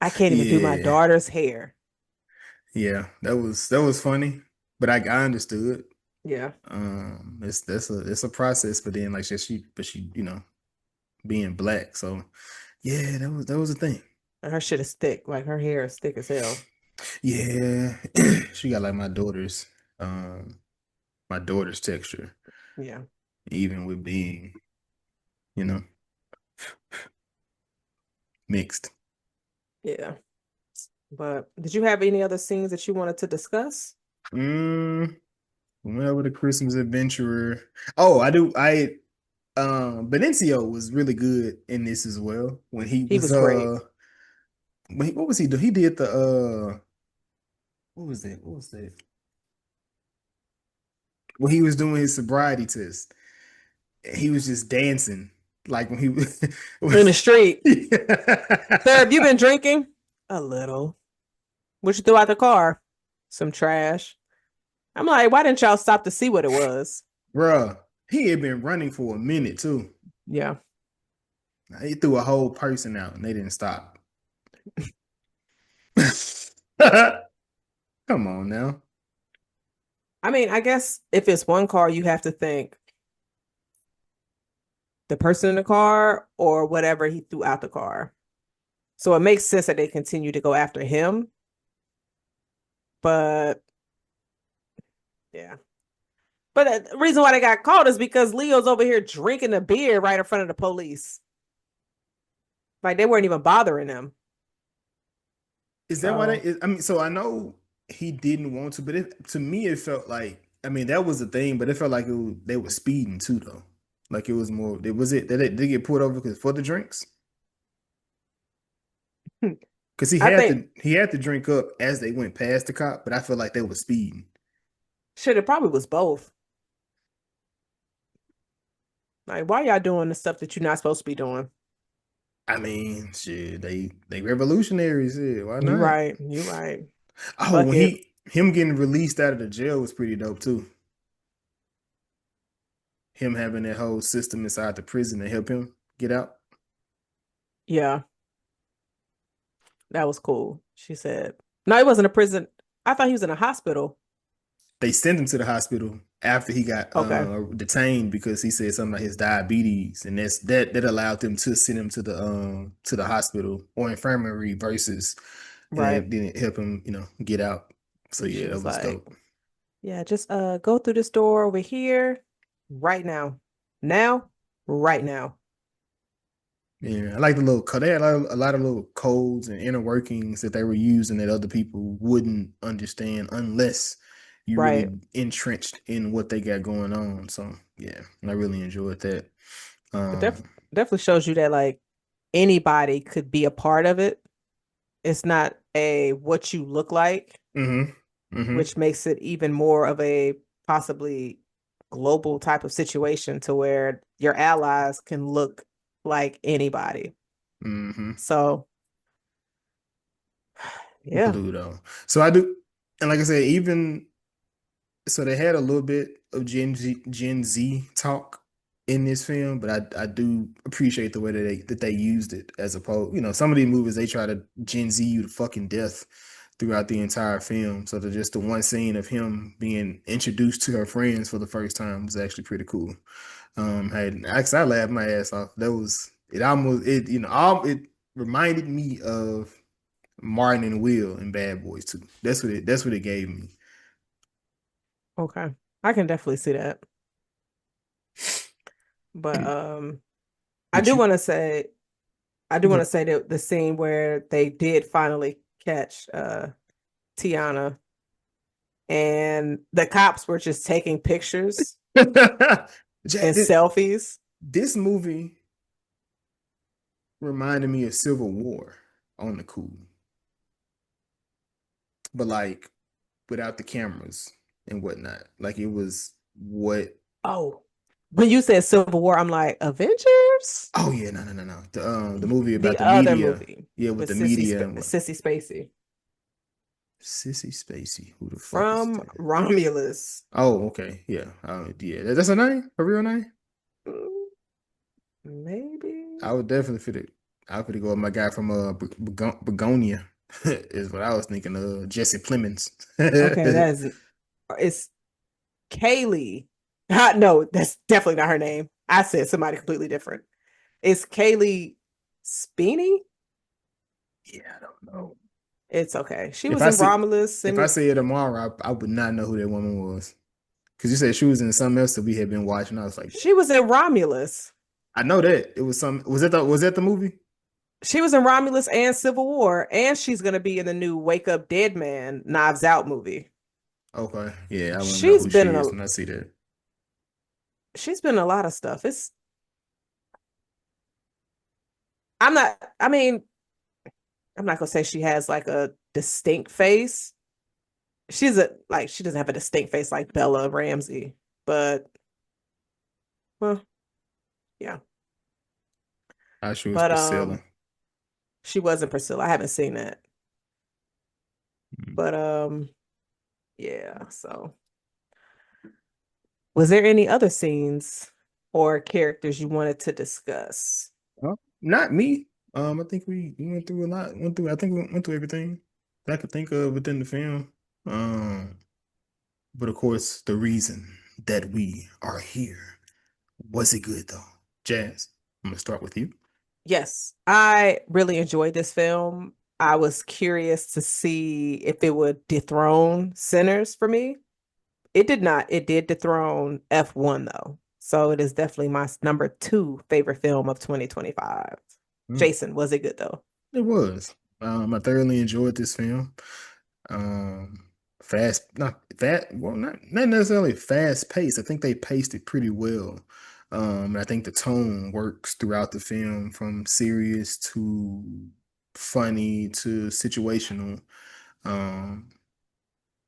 I can't even do my Yeah, daughter's hair. yeah, that was funny, but I understood. Yeah. It's a process, but then like she being black, so yeah, that was a thing. And her shit is thick. Like her hair is thick as hell. Yeah, she got like um my daughter's texture, Yeah. even with being you know mixed. Yeah. But did you have any other scenes that you wanted to discuss? Mm, Whenever the Christmas adventurer. Oh, I do. Benicio was really good in this as well. He was great. What was he do? He did the what was that? What was that? When he was doing his sobriety test, he was just dancing like when he was. In the street. Sir, have you Yeah. been drinking? A little. What you threw out the car? Some trash. I'm like, why didn't y'all stop to see what it was? Bruh, he had been running for a minute too. Yeah. He threw a whole person out and they didn't stop. Come on now. I mean, I guess if it's one car, you have to think the person in the car or whatever he threw out the car. So it makes sense that they continue to go after him. But yeah. But the reason why they got caught is because Leo's over here drinking a beer right in front of the police. Like they weren't even bothering them. Is that why So I mean, so I know he didn't want to, but to me it felt like I mean that was the thing, but it felt like they were speeding too though. Like it was more. Was it did they get pulled over because for the drinks? Because I think he had to drink up as they went past the cop, but I feel like they were speeding. shit, it probably was both. Like, why y'all doing the stuff that you're not supposed to be doing? I mean, shit, they revolutionaries. Yeah, why You not? right. You right. Oh, Fuck when it. him getting released out of the jail was pretty dope too. Him having that whole system inside the prison to help him get out. Yeah, that was cool. She said, no, he wasn't a prison. I thought he was in a hospital. They sent him to the hospital after he got Okay. detained because he said something about his diabetes, and that allowed them to send him to the hospital or infirmary versus, and Right. it didn't help him, get out. So She yeah, that was was like, dope. yeah, just go through this door over here right now. Now, right now. Yeah, I like the little code. They had a lot of little codes and inner workings that they were using that other people wouldn't understand unless you Right. really entrenched in what they got going on. So yeah, I really enjoyed that. It Um, definitely shows you that like anybody could be a part of it. It's not a what you look like, hmm hmm which makes it even more of a possibly global type of situation to where your allies can look like anybody. hmm So, yeah, Blue though. So I do, and like I said, even so, they had a little bit of Gen Z talk in this film, but I do appreciate the way that they used it as opposed, some of these movies they try to Gen Z you to fucking death throughout the entire film. So just the one scene of him being introduced to her friends for the first time was actually pretty cool. Hey, actually, I laughed my ass off. That was it. Almost it. It reminded me of Martin and Will in Bad Boys too. That's what it gave me. Okay. I can definitely see that. But I But do you, want to say that the scene where they did finally catch Teyana and the cops were just taking pictures Jack, and selfies. this movie reminded me of Civil War on the cool, but like without the cameras and whatnot. Like it was what. Oh, when you said Civil War, I'm like, Avengers? Oh yeah, no. The movie about The the other media. movie Yeah, with with the media and what. Sissy Spacey Sissy Spacey. Who the fuck is from that? Romulus. Oh, okay. Yeah. Yeah. That's her name? Her real name? Mm, maybe. I would definitely fit it. I would go with my guy from Begonia. Is what I was thinking of. Jesse Plemons. Okay, it's Kaylee. No, that's definitely not her name. I said somebody completely different. It's Kaylee Speeney. Yeah, I don't know. It's okay. She If was I in see Romulus if and I say it tomorrow, I would not know who that woman was. Because you said she was in something else that we had been watching. I was like, she was in Romulus. I know that. It was some was that the movie? She was in Romulus and Civil War, and she's gonna be in the new Wake Up Dead Man Knives Out movie. Okay. Yeah, I want to know She's who been she in is a when I see that. she's been in a lot of stuff. I'm not I mean, I'm not gonna say she has like a distinct face. She doesn't have a distinct face like Bella Ramsey, but well, yeah. I sure was But Priscilla. she wasn't Priscilla. I haven't seen that. Mm. But yeah, so was there any other scenes or characters you wanted to discuss? Not me. I think we went through a lot. I think we went through everything that I could think of within the film. Um, but of course, the reason that we are here was it good though? Jazz, I'm gonna start with you. Yes, I really enjoyed this film. I was curious to see if it would dethrone Sinners for me. It did not. It did dethrone F1 though. So it is definitely my number two favorite film of 2025. Mm, Jason, was it good though? it was. I thoroughly enjoyed this film. Um, not fast, well, not necessarily fast paced. I think they paced it pretty well. And I think the tone works throughout the film from serious to funny to situational, um,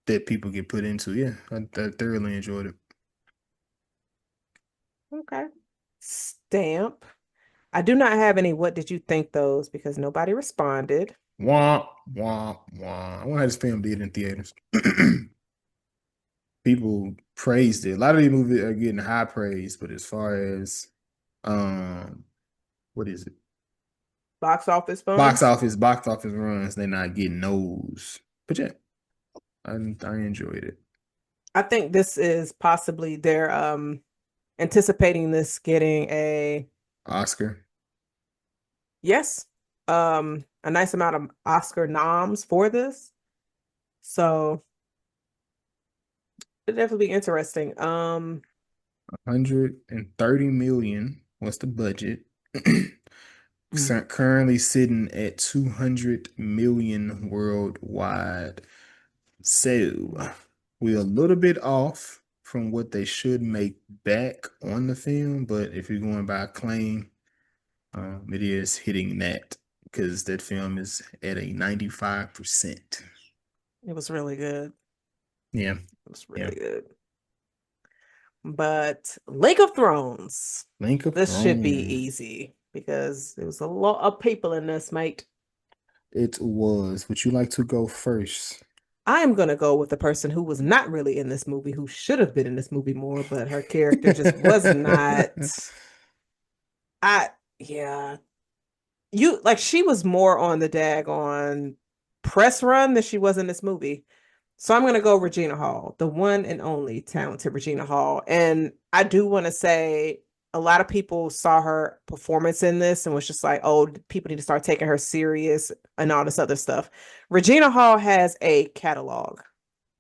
that people get put into. Yeah, I thoroughly enjoyed it. Okay. Stamp. I do not have any what did you think those because nobody responded. Wah, wah, wah. I wonder how this film did in theaters. People praised it. A lot of these movies are getting high praise, but as far as um what is it? Box office funds. Box office runs, they're not getting those. But yeah, I enjoyed it. I think this is possibly they're anticipating this getting a Oscar. yes, a nice amount of Oscar noms for this. So it'd definitely be interesting. 130 million was the budget. Mm. Currently sitting at 200 million worldwide. So we're a little bit off from what they should make back on the film, but if you're going by claim, it is hitting that because that film is at a 95%. It was really good. Yeah, It was yeah. really good. But Lake of Thrones, Link of this should be Throne. easy because there was a lot of people in this, mate. It was. Would you like to go first? I'm gonna go with the person who was not really in this movie, who should have been in this movie more, but her character just was not. I yeah. She was more on the daggone press run than she was in this movie. So I'm gonna go Regina Hall, the one and only talented Regina Hall. And I do want to say a lot of people saw her performance in this and was just like, oh, people need to start taking her serious and all this other stuff. Regina Hall has a catalog,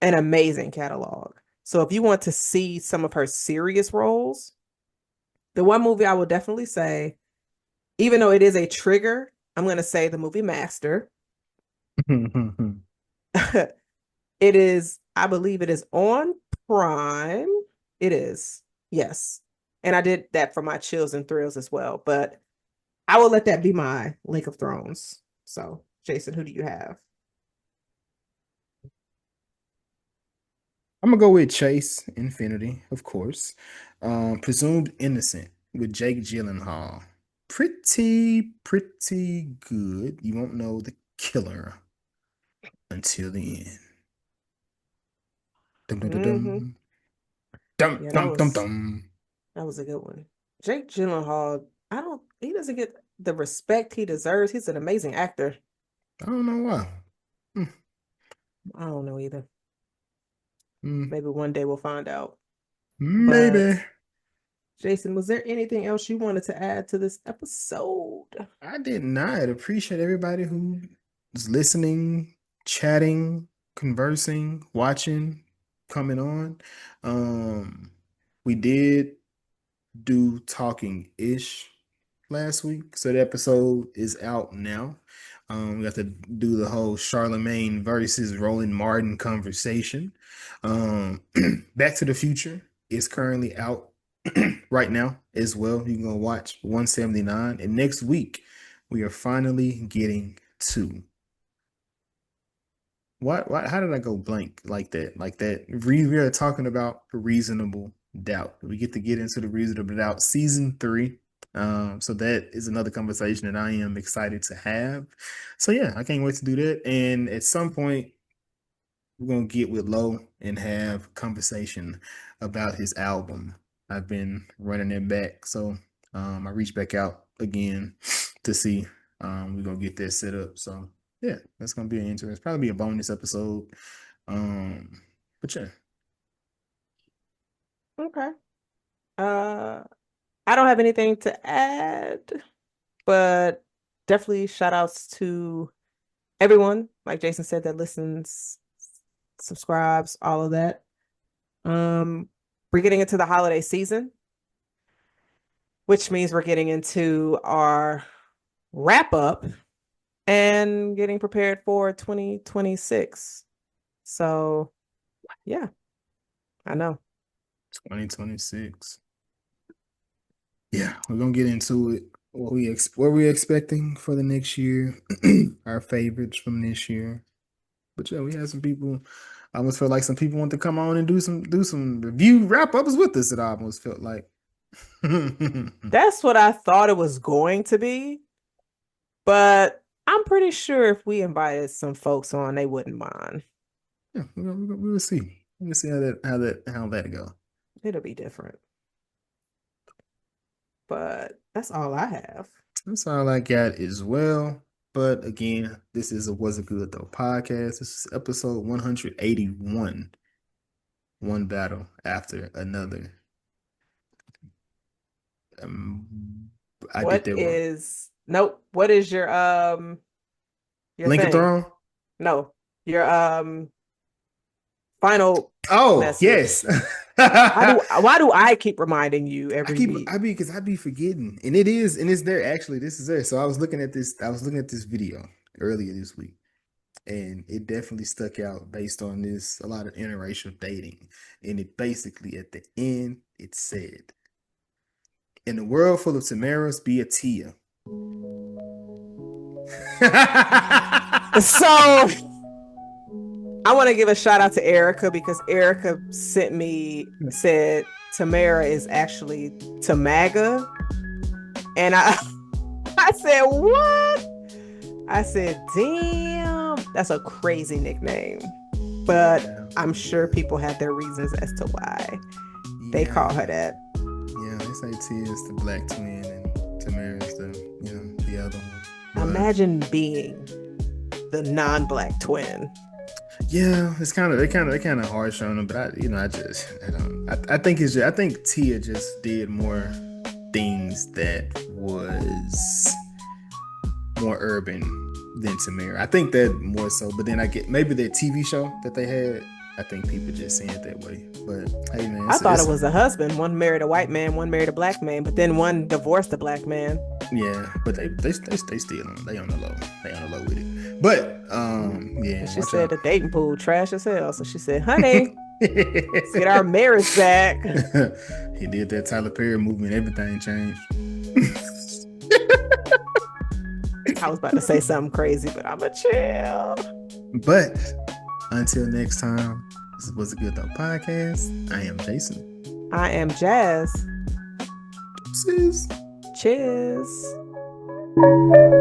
an amazing catalog. So if you want to see some of her serious roles, the one movie I will definitely say, even though it is a trigger, I'm going to say the movie Master. It is, I believe it is on Prime. It is, yes. And I did that for my chills and thrills as well. But I will let that be my Link of Thrones. So, Jason, who do you have? I'm gonna go with Chase Infinity, of course. Presumed Innocent with Jake Gyllenhaal. Pretty good. You won't know the killer until the end. Dum dum dum Mm-hmm. dum Yeah, dum dum dum. that was a good one. Jake Gyllenhaal, he doesn't get the respect he deserves. He's an amazing actor. I don't know why. Mm, I don't know either. mm, Maybe one day we'll find out. But maybe. Jason, was there anything else you wanted to add to this episode? I did not appreciate everybody who was listening, chatting, conversing, watching, coming on. We did do talking ish last week, so the episode is out now. We got to do the whole Charlemagne versus Roland Martin conversation. Back to the Future is currently out right now as well. You can go watch 179, and next week we are finally getting to what how did I go blank like that? We are talking about Reasonable Doubt. We get to get into the Reasonable Doubt season 3. So that is another conversation that I am excited to have. So yeah, I can't wait to do that. And at some point, we're gonna get with Lo and have conversation about his album. I've been running it back, so I reached back out again to see. We're gonna get that set up. So yeah, that's gonna be an interesting. Probably be a bonus episode. But yeah. Okay. I don't have anything to add, but definitely shout outs to everyone, like Jason said, that listens, subscribes, all of that. We're getting into the holiday season, which means we're getting into our wrap up and getting prepared for 2026. So, yeah, I know. 2026. Yeah, we're gonna get into it. What we're expecting for the next year, our favorites from this year. But yeah, we had some people. I almost felt like some people want to come on and do some review wrap ups with us. It almost felt like. That's what I thought it was going to be, but I'm pretty sure if we invited some folks on, they wouldn't mind. Yeah, we'll see. We'll see how that go. It'll be different. But that's all I have. That's all I got as well. But again, this is a Was It Good Though podcast. This is episode 181. One battle after another. I What did that wrong. nope. What is your Link of thing? Throne? No. Your final Oh, message. yes. Why do I keep reminding you every week? Because I be forgetting. And it's there actually. This is there. So I was looking at this video earlier this week. And it definitely stuck out based on a lot of interracial dating. And it basically at the end it said, in a world full of Tamaras, be a Tia. So I want to give a shout out to Erica because Erica said Tamara is actually Tamaga. And I said, what? I said, damn, that's a crazy nickname. but Yeah. I'm sure people have their reasons as to why they call her that. Yeah, they say Tia is the black twin and Tamara is the other one. But, Imagine being the non-black twin. yeah, it's kind of harsh on them, but I think Tia just did more things that was more urban than Tamara. I think that more so, but then I get maybe that TV show that they had. I think people just saying it that way. But hey, man, I thought it was a husband. One married a white man, one married a black man, but then one divorced a black man. Yeah, but they still on the low. They on the low with it. But yeah. She said the dating pool trash as hell. So she said, "Honey, let's get our marriage back." He did that Tyler Perry movement. Everything changed. I was about to say something crazy, but I'm a chill. But until next time, this was a Good Though podcast. I am Jason. I am Jazz. Cheers. Cheers.